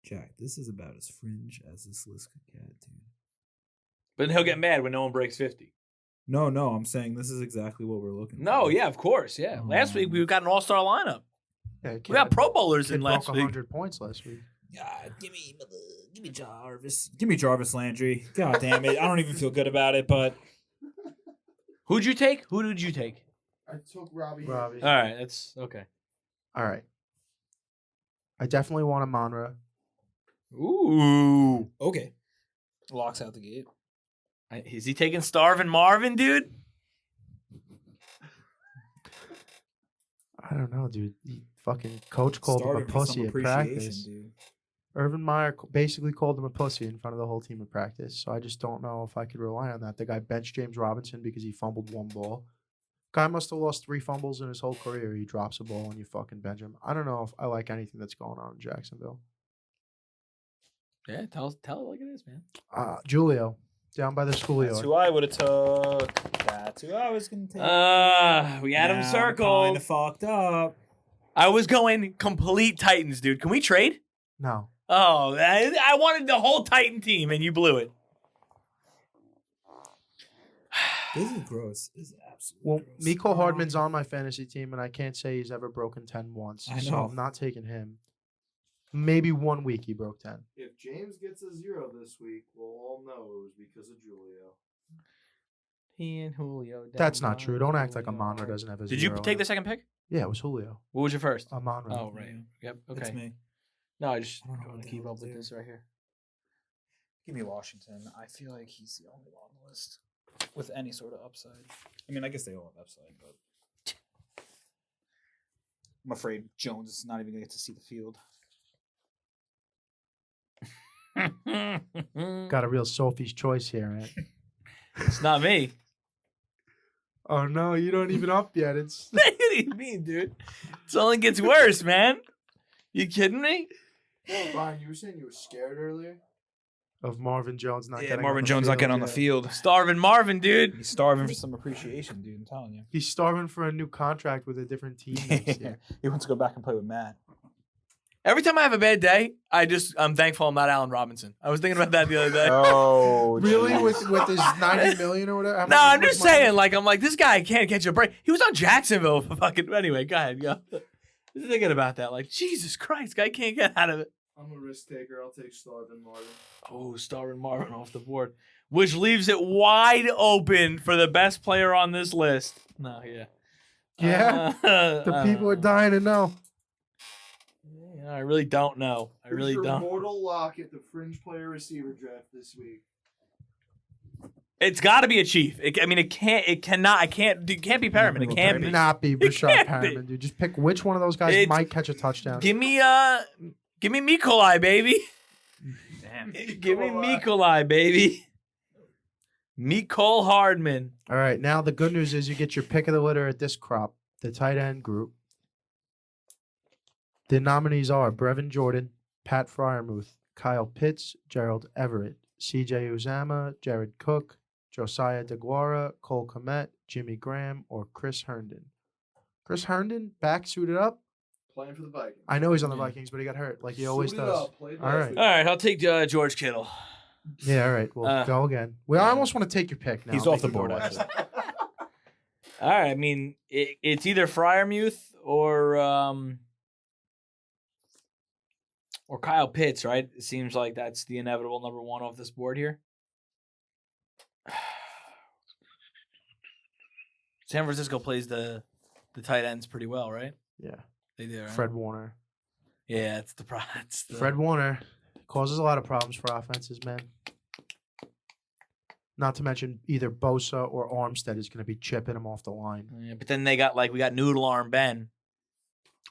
Jack, this is about as fringe as this list could get, dude.
But then he'll get mad when no one breaks 50.
No, I'm saying this is exactly what we're looking for.
No, yeah, of course, yeah. Last week we got an all-star lineup.
Yeah,
We got Pro Bowlers in
kid
last
broke
week.
100 points last week.
God, give me Jarvis. Give me Jarvis Landry. God damn it. I don't even feel good about it, but
Who'd you take? Who did you take?
I took Robbie.
All right, that's okay.
All right. I definitely want a Monra.
Ooh.
okay.
Locks out the gate.
Is he taking Starvin' Marvin, dude?
I don't know, dude. The fucking coach called him a pussy at practice.
Dude.
Urban Meyer basically called him a pussy in front of the whole team at practice. So I just don't know if I could rely on that. The guy benched James Robinson because he fumbled one ball. Guy must have lost 3 fumbles in his whole career. He drops a ball and you fucking bench him. I don't know if I like anything that's going on in Jacksonville.
Yeah, tell it like it is, man.
Julio, down by the
That's
schoolyard.
who I would have took. That's who I was going to take.
We had him circled.
Kind of fucked up.
I was going complete Titans, dude. Can we trade?
No.
Oh, I wanted the whole Titan team, and you blew it.
This is gross. This is absolutely
Well,
gross.
Miko Hardman's on my fantasy team, and I can't say he's ever broken 10 once.
I
So
know.
I'm not taking him. Maybe 1 week he broke 10.
If James gets a 0 this week, we'll all know it was because of Julio.
He and Julio.
That's not true. Don't act like Amonra doesn't have a
Did
zero
you
in
take
him.
the second pick?
Yeah, it was Julio.
What was your first?
Amonra.
Oh, right. Yep. Okay.
That's me.
No, I just
I don't know
want
what
to
the
keep
hell
up
to
with
do.
this right here.
Give me Washington. I feel like he's the only one on the list with any sort of upside. I mean, I guess they all have upside, but I'm afraid Jones is not even going to get to see the field.
Got a real Sophie's choice here, man.
It's not me.
Oh, no, you don't even up yet. It's
What do you mean, dude? It only gets worse, man. You kidding me?
Brian, you were saying you were scared earlier?
of Marvin Jones not
Yeah,
getting
Marvin
on the
Jones not
field,
getting on the
yeah.
field.
Starving Marvin, dude.
He's starving for some appreciation, dude. I'm telling you.
He's starving for a new contract with a different team next year.
He wants to go back and play with Matt.
Every time I have a bad day, I'm thankful I'm not Allen Robinson. I was thinking about that the other day.
Oh,
Really, with his $90 million or whatever? How
No,
much-
I'm
how
just
much money-
saying, like, I'm like, this guy can't catch a break. He was on Jacksonville for fucking. Anyway, go ahead, go. Just thinking about that, like, Jesus Christ, guy can't get out of it.
I'm a risk taker. I'll take Starvin Marvin.
Oh, Starvin Marvin off the board, which leaves it wide open for the best player on this list. No, yeah.
Yeah, the people are dying to know.
I really don't know. I really
Who's your
don't.
mortal lock at the Fringe player receiver draft this week.
It's got to be a Chief. It can't be Perriman. It can't be.
Not be Rashad
can't be.
Perriman, dude. Just pick which one of those guys
It's-
might catch a touchdown.
Give me Mikolai, baby.
damn.
Give me Mikolai, baby. Mecole Hardman.
All right, now the good news is you get your pick of the litter at this crop, the tight end group. The nominees are Brevin Jordan, Pat Fryermuth, Kyle Pitts, Gerald Everett, C.J. Uzama, Jared Cook, Josiah DeGuara, Cole Kmet, Jimmy Graham, or Chris Herndon. Chris Herndon, back suited up.
Playing for the Vikings.
I know he's on the
Yeah.
Vikings, but he got hurt like he always
Suited
does.
up, played
All
last
right.
week.
All right, I'll take George Kittle.
Yeah, all right. Well, go again. Well, I almost want to take your pick now.
He's
Make
off the
you go
board,
last.
actually.
All right, I mean, it's either Fryermuth or Kyle Pitts, right? It seems like that's the inevitable number one off this board here. San Francisco plays the tight ends pretty well, right?
Yeah,
They do, right?
Fred Warner.
Yeah, it's the
Fred Warner causes a lot of problems for offenses, man. Not to mention either Bosa or Armstead is going to be chipping him off the line.
Yeah, but then we got Noodle Arm Ben.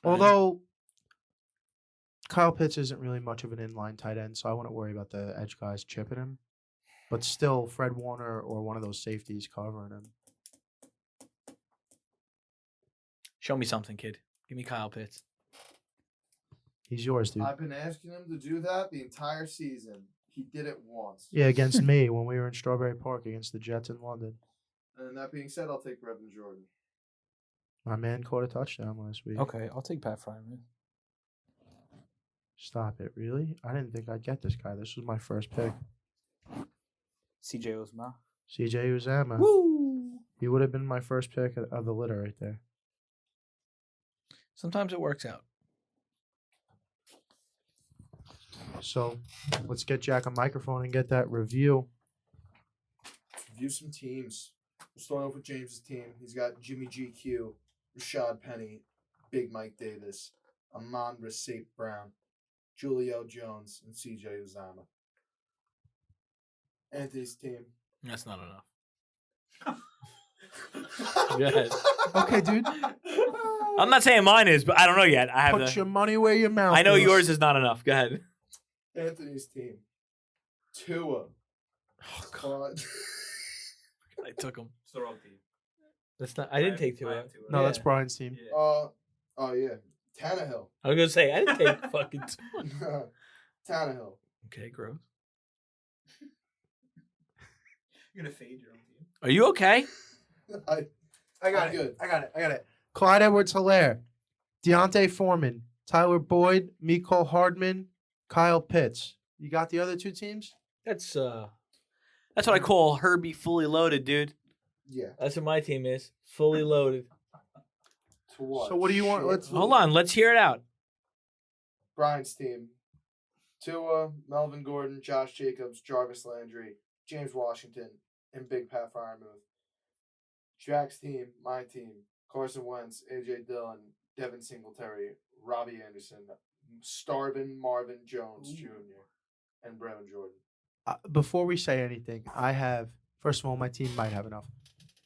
Although Kyle Pitts isn't really much of an inline tight end, so I wouldn't worry about the edge guys chipping him. But still, Fred Warner or one of those safeties covering him.
Show me something, kid. Give me Kyle Pitts.
He's yours, dude.
I've been asking him to do that the entire season. He did it once.
Yeah, against me when we were in Strawberry Park against the Jets in London.
And that being said, I'll take Brevin Jordan.
My man caught a touchdown last week.
Okay, I'll take Pat Fryman.
Stop it, really? I didn't think I'd get this guy. This was my first pick.
CJ Uzomah.
CJ Uzomah.
Woo!
He would have been my first pick of the litter right there.
Sometimes it works out.
So let's get Jack a microphone and get that review.
Let's review some teams. We'll start off with James's team. He's got Jimmy GQ, Rashad Penny, Big Mike Davis, Amon-Ra St. Brown, Julio Jones, and CJ Uzomah. Anthony's team.
That's not enough. Go ahead.
Okay, dude.
I'm not saying mine is, but I don't know yet. I have
Put your money where your mouth
I know
is.
yours is not enough. Go ahead.
Anthony's team. Tua. Claude.
I took him.
It's the wrong team.
That's not. I didn't take two.
No, that's Brian's team.
Oh yeah. Tannehill.
I was gonna say I didn't take fucking two.
Tannehill.
Okay, gross.
You're gonna fade your own team.
Are you okay?
I got
I'm
it.
good.
I got it. Clyde Edwards-Helaire, Deontay Foreman, Tyler Boyd, Mecole Hardman, Kyle Pitts. You got the other two teams?
That's what I call Herbie fully loaded, dude.
Yeah.
That's what my team is. Fully loaded.
To what?
So what do you want?
Shit.
Let's
Hold on, let's hear it out.
Brian's team. Tua, Melvin Gordon, Josh Jacobs, Jarvis Landry, James Washington, and Big Pat Fryermuth. Jack's team, my team, Carson Wentz, AJ Dillon, Devin Singletary, Robbie Anderson, Starvin Marvin Jones Jr., and Brevin Jordan.
before we say anything, I have. First of all, my team might have enough.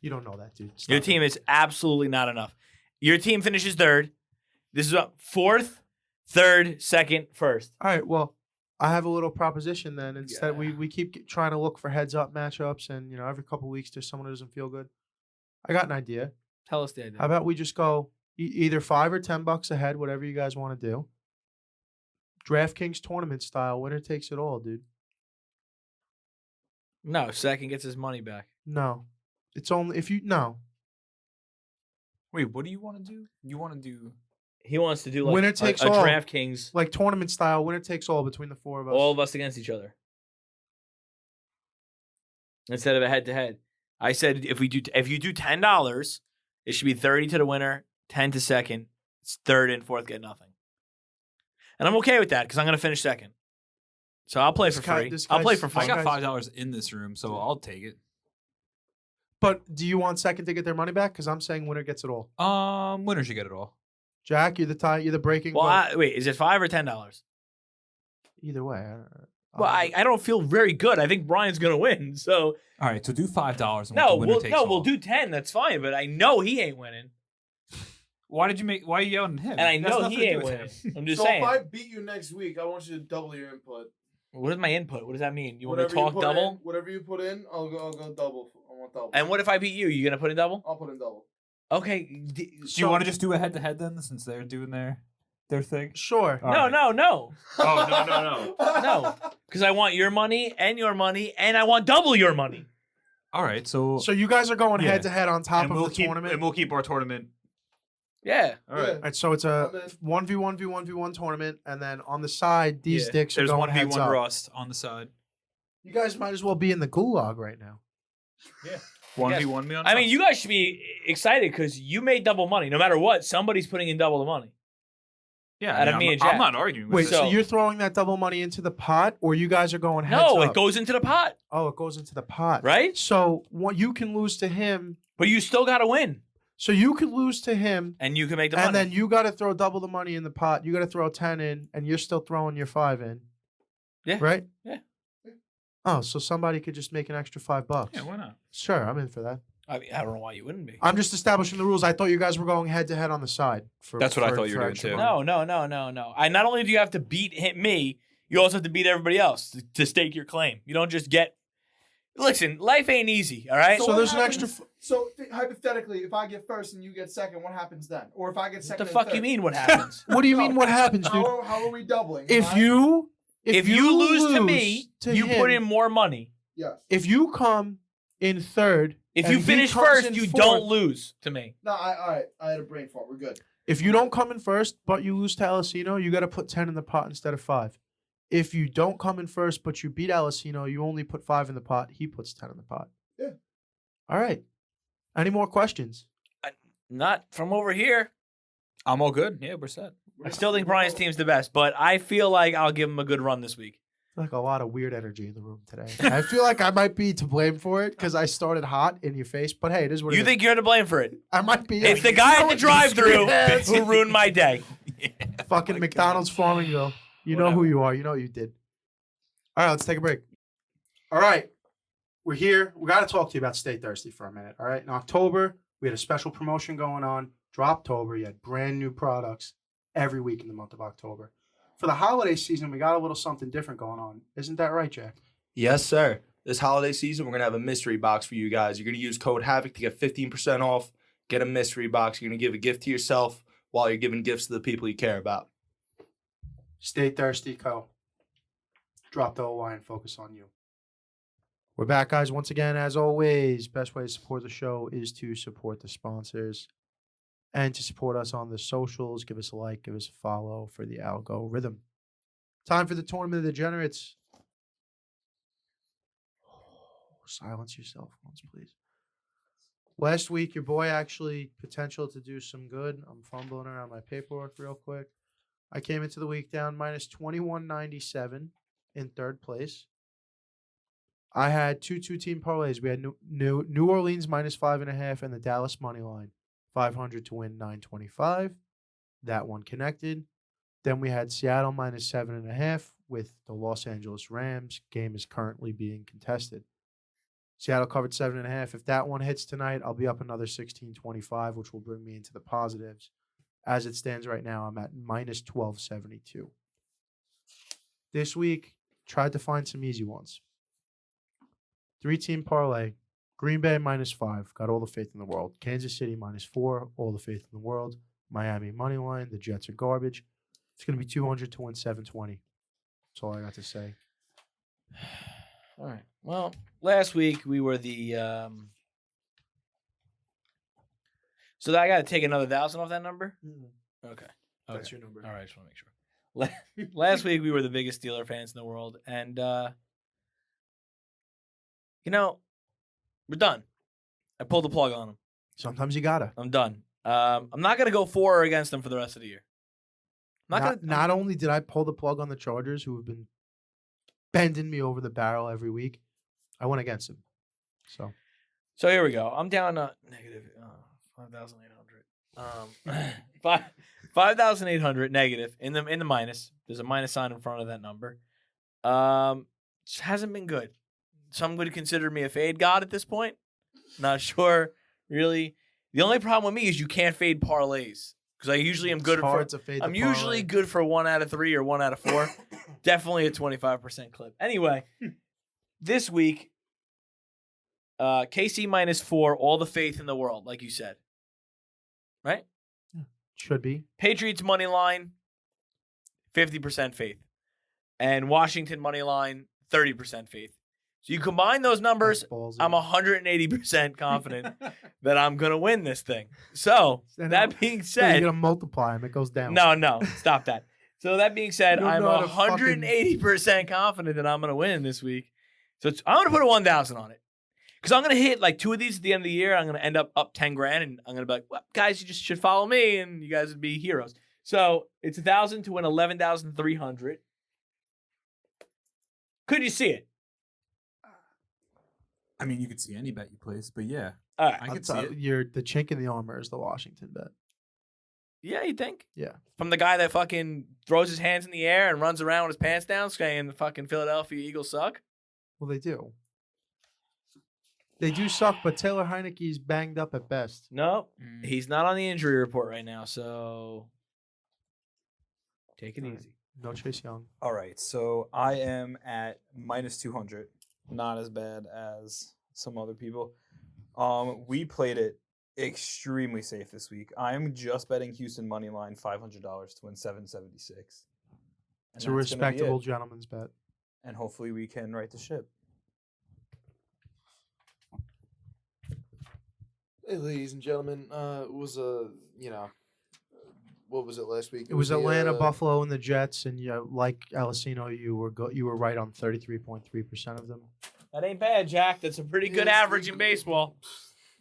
You don't know that, dude. Stop
Your
it.
team is absolutely not enough. Your team finishes third. This is fourth, third, second, first.
All right. Well, I have a little proposition then. Instead, we keep trying to look for heads up matchups, and every couple weeks there's someone who doesn't feel good. I got an idea.
Tell us the idea.
How about we just go either $5 or $10 ahead, whatever you guys want to do. DraftKings tournament style, winner takes it all, dude.
No, second gets his money back.
No, it's only if you no.
Wait, what do you want to do? You want to do?
He wants to do like
Winner
a
takes all.
DraftKings,
Like tournament style, winner takes all between the four of us.
all of us against each other. Instead of a head-to-head. I said if you do $10, it should be 30 to the winner, 10 to second. It's third and fourth get nothing. And I'm okay with that because I'm going to finish second. So I'll play
This
for
guy-
free.
this
I'll play
guy's-
for
I
fun.
got
guys-
$5 in this room, so I'll take it.
But do you want second to get their money back? Because I'm saying winner gets it all.
Winner should get it all.
Jack, you're the breaking.
Well,
vote.
wait, is it $5 or $10?
Either way.
Well, I don't feel very good. I think Brian's going to win. So
All right, so do $5. And
no,
winner takes all.
we'll do 10. That's fine. But I know he ain't winning,
Why are you yelling at him?
and I
That's
know
nothing
he
to do
ain't
with
winning.
him.
I'm just
So
saying.
if I beat you next week, I want you to double your input.
What is my input? What does that mean? You want me to
Whatever you
talk
put
double?
in- whatever you put in, I'll go double. I want double.
And what if I beat you? You gonna put in double?
I'll put in double.
Okay.
Do you want to just do a head-to-head then, since they're doing their thing?
Sure.
All
No,
right.
no.
Oh, no.
No. Because I want your money, and I want double your money.
All right, so
So you guys are going
Yeah.
head to head on top
and
of
we'll
the
keep
tournament.
and we'll keep our tournament.
Yeah.
All right.
All right, so it's a
I'm in.
1v1v1v1 tournament, and then on the side, these dicks are
There's
going heads
1v1
up.
Rust on the side.
You guys might as well be in the gulag right now.
1v1 me on.
I mean,
Rust.
you guys should be excited because you made double money. No matter what, somebody's putting in double the money.
Yeah,
out of me and
I'm
Jack.
not arguing with
Wait,
it.
so
So-
you're throwing that double money into the pot, or you guys are going heads
No,
up?
it goes into the pot,
Oh, it goes into the pot,
right?
So what you can lose to him.
But you still got to win,
So you can lose to him,
and you can make the
and
money.
then you got to throw double the money in the pot. You got to throw 10 in, and you're still throwing your 5 in.
Yeah.
Right.
Yeah.
Oh, so somebody could just make an extra $5.
Yeah, why not?
Sure, I'm in for that.
I mean, I don't know why you wouldn't be.
I'm just establishing the rules. I thought you guys were going head to head on the side.
That's what I thought you were doing,
extra
too.
money.
No. I not only do you have to beat me, you also have to beat everybody else to stake your claim. You don't just get. Listen, life ain't easy. All right.
So
what
there's an
happens-
extra
So hypothetically, if I get first and you get second, what happens then? Or if I get
What
second,
the
and
fuck
third?
you mean? What happens?
What do you
No.
mean? What happens, dude?
How are we doubling?
If
Am I-
you
If you lose to me, you put in more money.
Yes.
If you come in third,
If
and
you
he
finish
comes
first,
in
you
fourth-
don't lose to me.
No, all right. I had a brain fart. We're good.
If you don't come in first, but you lose to Alessino, you got to put 10 in the pot instead of 5. If you don't come in first, but you beat Alessino, you only put 5 in the pot. He puts 10 in the pot.
Yeah.
All right. Any more questions?
Not from over here.
I'm all good. Yeah, we're set.
I still think Bryan's team's the best, but I feel like I'll give him a good run this week.
Like a lot of weird energy in the room today. I feel like I might be to blame for it because I started hot in your face. But hey, it is what it
You
is.
think you're to blame for it?
I might be.
It's the guy at the drive-thru who ruined my day.
Fucking McDonald's Farmingville. You know who you are. You know what you did. All right, let's take a break. All right. We're here. We got to talk to you about Stay Thirsty for a minute. All right. In October, we had a special promotion going on. Droptober. You had brand new products every week in the month of October. For the holiday season, we got a little something different going on. Isn't that right, Jack?
Yes, sir. This holiday season, we're going to have a mystery box for you guys. You're going to use code HAVOC to get 15% off. Get a mystery box. You're going to give a gift to yourself while you're giving gifts to the people you care about.
Stay Thirsty Co. Drop the OY and focus on you. We're back, guys. Once again, as always, best way to support the show is to support the sponsors and to support us on the socials. Give us a like, give us a follow for the algorithm. Time for the Tournament of the Degenerates. Silence your cell phones, please. Last week, your boy actually potential to do some good. I'm fumbling around my paperwork real quick. I came into the week down minus 21.97 in third place. I had two team parlays. We had New Orleans minus 5.5 and the Dallas money line, 500 to win 925. That one connected. Then we had Seattle minus 7.5 with the Los Angeles Rams. Game is currently being contested. Seattle covered 7.5. If that one hits tonight, I'll be up another 16.25, which will bring me into the positives. As it stands right now, I'm at minus 12.72. This week, tried to find some easy ones. 3-team parlay. Green Bay minus 5. Got all the faith in the world. Kansas City minus 4. All the faith in the world. Miami money line. The Jets are garbage. It's going to be 200 to win 720. That's all I got to say.
All right. Well, last week we were the. So I got to take another 1,000 off that number. Okay.
That's your number.
All right. I just want to make sure. Last week we were the biggest Steeler fans in the world, and we're done. I pulled the plug on them.
Sometimes you gotta.
I'm done. I'm not gonna go for or against them for the rest of the year.
Not only did I pull the plug on the Chargers, who have been bending me over the barrel every week, I went against them.
So here we go. I'm down to negative 5,800. 5,800 negative in the minus. There's a minus sign in front of that number. Just hasn't been good. Some would consider me a fade god at this point. Not sure, really. The only problem with me is you can't fade parlays because I usually am good for. I'm usually good for 1 out of 3 or 1 out of 4. Definitely a 25% clip. Anyway, this week, KC minus 4. All the faith in the world, like you said. Right?
Should be.
Patriots money line, 50% faith, and Washington money line, 30% faith. So you combine those numbers, I'm 180% confident that I'm going to win this thing. So, that being said...
You're going to multiply them. It goes down.
No. Stop that. So, that being said, I'm 180% confident that I'm going to win this week. So, I'm going to put a 1,000 on it. Because I'm going to hit like 2 of these at the end of the year. I'm going to end up 10 grand. And I'm going to be like, well, guys, you just should follow me. And you guys would be heroes. So, it's 1,000 to win 11,300. Could you see it?
I mean, you could see any bet you place, but yeah.
All right.
I could see it.
The chink in the armor is the Washington bet.
Yeah, you think?
Yeah.
From the guy that fucking throws his hands in the air and runs around with his pants down saying the fucking Philadelphia Eagles suck?
Well, they do. They do suck, but Taylor Heineke's banged up at best.
No, he's not on the injury report right now, so take it easy.
No Chase Young.
All right, so I am at minus 200. Not as bad as some other people. We played it extremely safe this week. I'm just betting Houston money line $500 to win 776.
It's a respectable gentleman's bet.
And hopefully we can right the ship.
Hey, ladies and gentlemen, it was what was it last week?
It was
the,
Atlanta, Buffalo, and the Jets, and like Alessino, you were right on 33.3% of them.
That ain't bad, Jack. That's a pretty good average in baseball.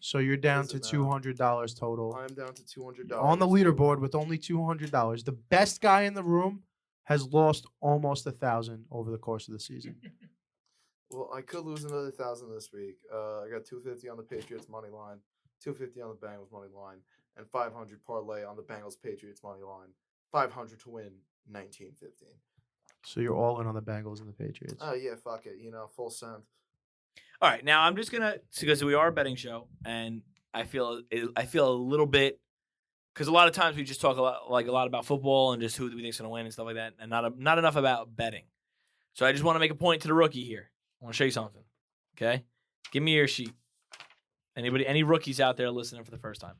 So you're down to
Doesn't matter.
$200 total.
I'm down to $200
On the leaderboard with only $200. The best guy in the room has lost almost $1,000 over the course of the season.
Well, I could lose another 1,000 this week. I got 250 on the Patriots money line, 250 on the Bengals money line, and 500 parlay on the Bengals Patriots money line. 500 to win 19-15.
So you're all in on the Bengals and the Patriots.
Oh yeah, fuck it. Full send.
All right, now I'm just gonna, because we are a betting show, and I feel a little bit, because a lot of times we just talk a lot about football and just who we think's gonna win and stuff like that, and not enough about betting. So I just want to make a point to the rookie here. I want to show you something. Okay, give me your sheet. Any rookies out there listening for the first time?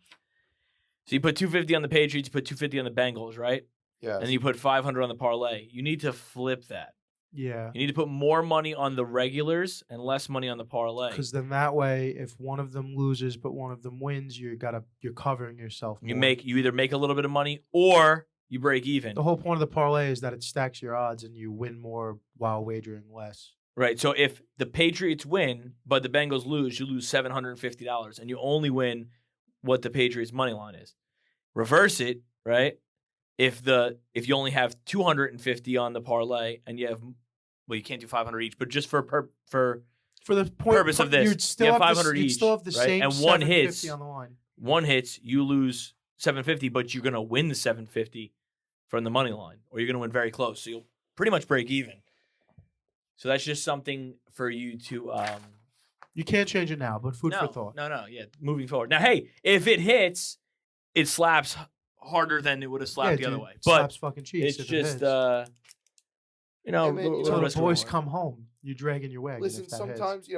So you put 250 on the Patriots, you put 250 on the Bengals, right?
Yeah.
And then you put 500 on the parlay. You need to flip that.
Yeah.
You need to put more money on the regulars and less money on the parlay.
Because then that way, if one of them loses but one of them wins, you're covering yourself more.
You either make a little bit of money or you break even.
The whole point of the parlay is that it stacks your odds and you win more while wagering less.
Right. So if the Patriots win but the Bengals lose, you lose $750 and you only win what the Patriots money line is. Reverse it, right? If you only have 250 on the parlay and you have, well, you can't do 500 each, but just for
the
purpose of this,
you'd still
you have
have
500
you'd
each,
still have the
right?
same
And one
750
hits
on the line.
One hits, you lose 750, but you're gonna win the 750 from the money line, or you're gonna win very close. So you'll pretty much break even. So that's just something for you to.
You can't change it now, but food for thought.
No, yeah. Moving forward. Now, hey, if it hits, it slaps harder than it would have slapped the other way. But
slaps fucking cheeks.
it's
if it
just,
hits.
Hey, man,
So
risk
the boys
reward.
come home. You dragging your wagon.
Listen,
if that hits.
sometimes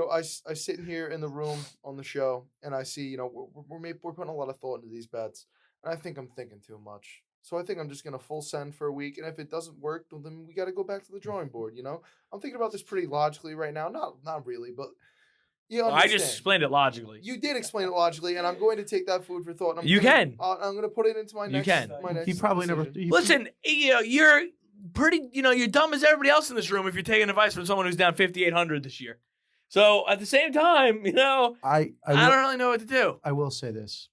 I sit in here in the room on the show and I see we're putting a lot of thought into these bets, and I think I'm thinking too much. So I think I'm just gonna full send for a week, and if it doesn't work, well, then we got to go back to the drawing board. I'm thinking about this pretty logically right now. Not really, but
Well, I just explained it logically.
You did explain it logically, and I'm going to take that food for thought. And
You can.
I'm going to put it into my next.
can.
My next
He probably never.
decision.
Listen, you're pretty. You're dumb as everybody else in this room if you're taking advice from someone who's down 5,800 this year. So at the same time,
I
I don't really know what to do.
I will say this.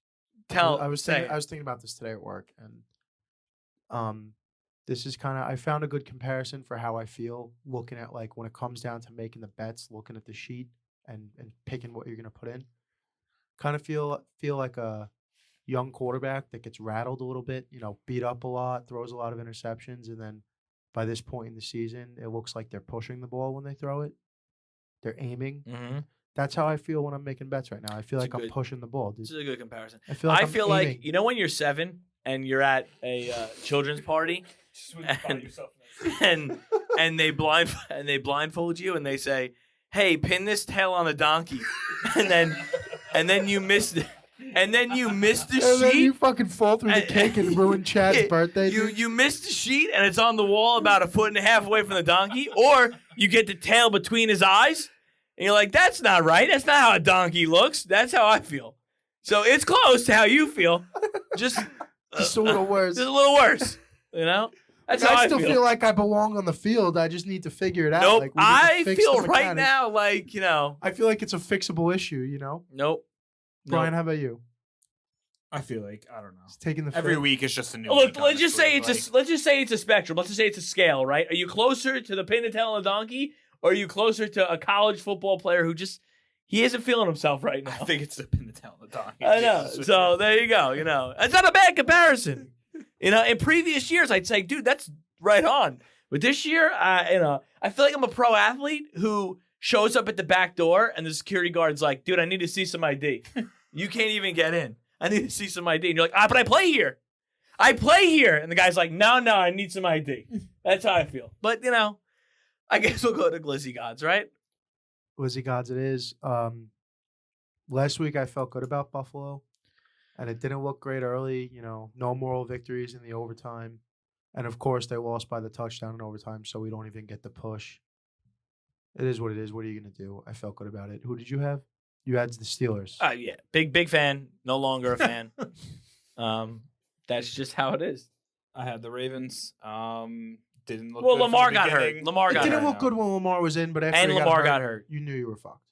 I
was thinking about this today at work, and this is kind of, I found a good comparison for how I feel looking at, like, when it comes down to making the bets, looking at the sheet and picking what you're gonna put in. Kind of feel like a young quarterback that gets rattled a little bit, beat up a lot, throws a lot of interceptions, and then by this point in the season, it looks like they're pushing the ball when they throw it. They're aiming.
Mm-hmm.
That's how I feel when I'm making bets right now. I feel like I'm pushing the ball, dude.
This is a good comparison.
I feel like
I
I'm
feel
aiming.
like when you're 7 and you're at a children's party and they blindfold you and they say, "Hey, pin this tail on the donkey," and then you missed it. And then you missed the
And then
sheet.
you fucking fall through the cake and ruin Chad's birthday. dude.
You missed the sheet and it's on the wall about 1.5 foot away from the donkey, or you get the tail between his eyes and you're like, "That's not right. That's not how a donkey looks." That's how I feel. So it's close to how you feel. Just
Just a little worse.
Just a little worse. That's how
I
I
still feel like I belong on the field. I just need to figure it out.
Nope.
Like, we need to
I
fix
feel
the
right
mechanics.
now like.
I feel like it's a fixable issue.
Nope.
Brian, how about you?
I feel like I don't know.
He's taking the
Every
fit.
week is just a new.
Look,
week,
let's just say
honestly.
let's just say it's a spectrum. Let's just say it's a scale, right? Are you closer to the pin and tail on the donkey, or are you closer to a college football player who just he isn't feeling himself right now?
I think it's the pin the tail on the donkey.
I know. So there you go. It's not a bad comparison. In previous years, I'd say, dude, that's right on. But this year, I feel like I'm a pro athlete who shows up at the back door and the security guard's like, "Dude, I need to see some ID. You can't even get in. I need to see some ID." And you're like, "But I play here. I play here." And the guy's like, No, I need some ID. That's how I feel. But, I guess we'll go to Glizzy Gods, right?
Glizzy Gods it is. Last week I felt good about Buffalo, and it didn't look great early. No moral victories in the overtime. And of course, they lost by the touchdown in overtime, so we don't even get the push. It is what it is. What are you going to do? I felt good about it. Who did you have? You had the Steelers.
Yeah, big fan. No longer a fan. That's just how it is.
I had the Ravens. Didn't look
Well,
good
Lamar
from the
got hurt.
beginning.
Lamar
It
got
didn't
hurt.
look good when Lamar was in, but after
And
he
Lamar
hurt,
got hurt.
you knew you were fucked.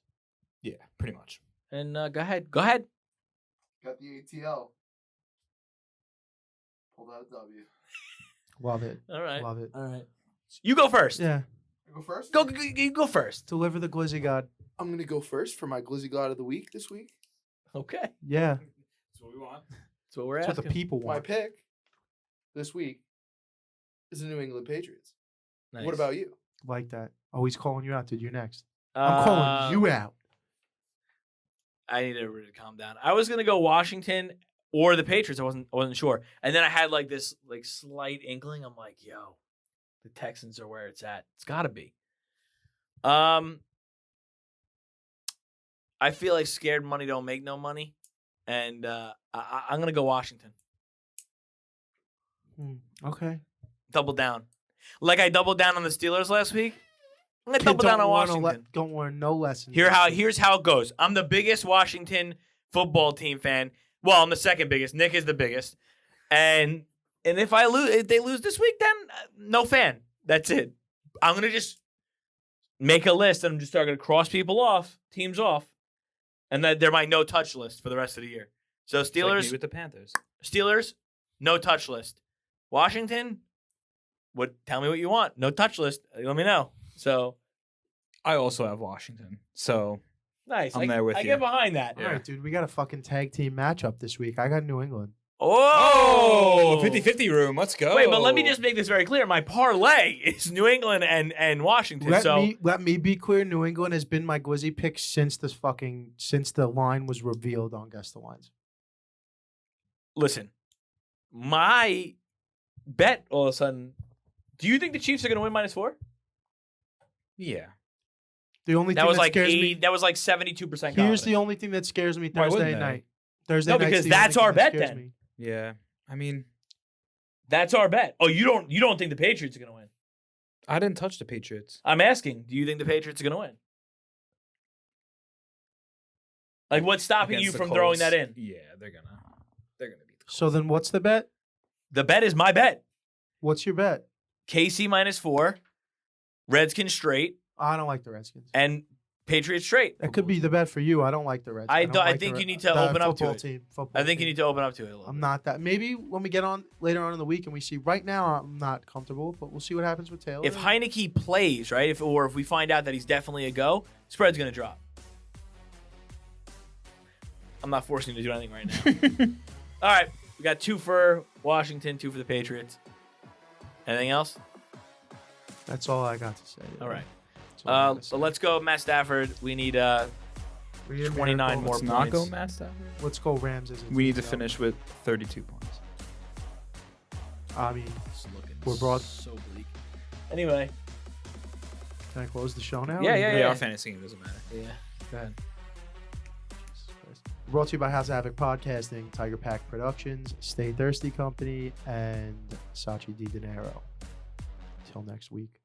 Yeah, pretty much.
And go ahead. Go ahead.
Got the ATL. Pulled out a W.
Love it.
All right.
Love it.
All right. You go first.
Yeah.
I go first?
You go first.
Deliver the Glizzy God.
I'm going to go first for my Glizzy God of the Week this week.
Okay.
Yeah.
That's what we want.
That's what we're
That's
asking.
what the people
My
want.
pick this week is the New England Patriots.
Nice.
What about you?
Like that. Oh, he's calling you out, dude. You're next. I'm calling you out.
I need everybody to calm down. I was gonna go Washington or the Patriots. I wasn't sure. And then I had like this slight inkling. I'm like, yo, the Texans are where it's at. It's gotta be. I feel like scared money don't make no money. And I'm gonna go Washington.
Okay.
Double down. Like I doubled down on the Steelers last week. I'm gonna double down on Washington.
Don't learn no lessons.
Here's how it goes. I'm the biggest Washington football team fan. Well, I'm the second biggest. Nick is the biggest. And if they lose this week, then no fan. That's it. I'm gonna just make a list and I'm just gonna cross teams off, and then they're my no touch list for the rest of the year. So
It's like me
Steelers,
with the Panthers.
no touch list. Washington, tell me what you want. No touch list. Let me know. So
I also have Washington. So
nice.
I'm there with
I
you.
get behind that.
All right, dude. We got a fucking tag team matchup this week. I got New England.
Oh,
50-50 room. Let's go.
Wait, but let me just make this very clear. My parlay is New England and Washington.
Let me be clear. New England has been my Glizzy pick since the line was revealed on Guess the Lines.
Listen, my bet all of a sudden. Do you think the Chiefs are going to win -4?
Yeah.
The only
That
thing
was
that
like
scares me.
That was like 72%.
Here's the only thing that scares me
Why wouldn't
Thursday
they?
night. Thursday
No,
night's
because
the
that's
only
our
thing that
bet
scares
then.
me.
Yeah. I mean,
That's our bet. Oh, you don't think the Patriots are going to win?
I didn't touch the Patriots.
I'm asking. Do you think the Patriots are going to win? Like, what's stopping
Against
you
the
from throwing
Colts.
that in?
Yeah, they're gonna beat the Colts.
So then, what's the bet?
The bet is my bet.
What's your bet?
KC -4, Redskins straight,
I don't like the Redskins.
and Patriots straight.
That could be the bet for you. I don't like the Redskins.
I think you need to open up to it. I think you need to open up to it a little
I'm
bit.
not that. Maybe when we get on later on in the week and we see. Right now, I'm not comfortable, but we'll see what happens with Taylor.
If Heineke plays, right, if we find out that he's definitely a go, spread's going to drop. I'm not forcing you to do anything right now. All right. We got 2 for Washington, 2 for the Patriots. Anything else?
That's all I got to say.
All right.
That's all I gotta
So
say.
let's go, Matt Stafford. We need
We need a
29
miracle.
more
Let's not go
points.
Matt Stafford.
Let's go Rams. As a
We need to
team,
finish with 32 points.
though. I mean,
It's looking
We're broad.
so bleak. Anyway.
can I close the show now?
Yeah, yeah,
Yeah, our fantasy game doesn't matter.
Yeah. Go ahead.
Brought to you by House of Havoc Podcasting, Tiger Pack Productions, Stay Thirsty Company, and Sachi Di Dinero. Till next week.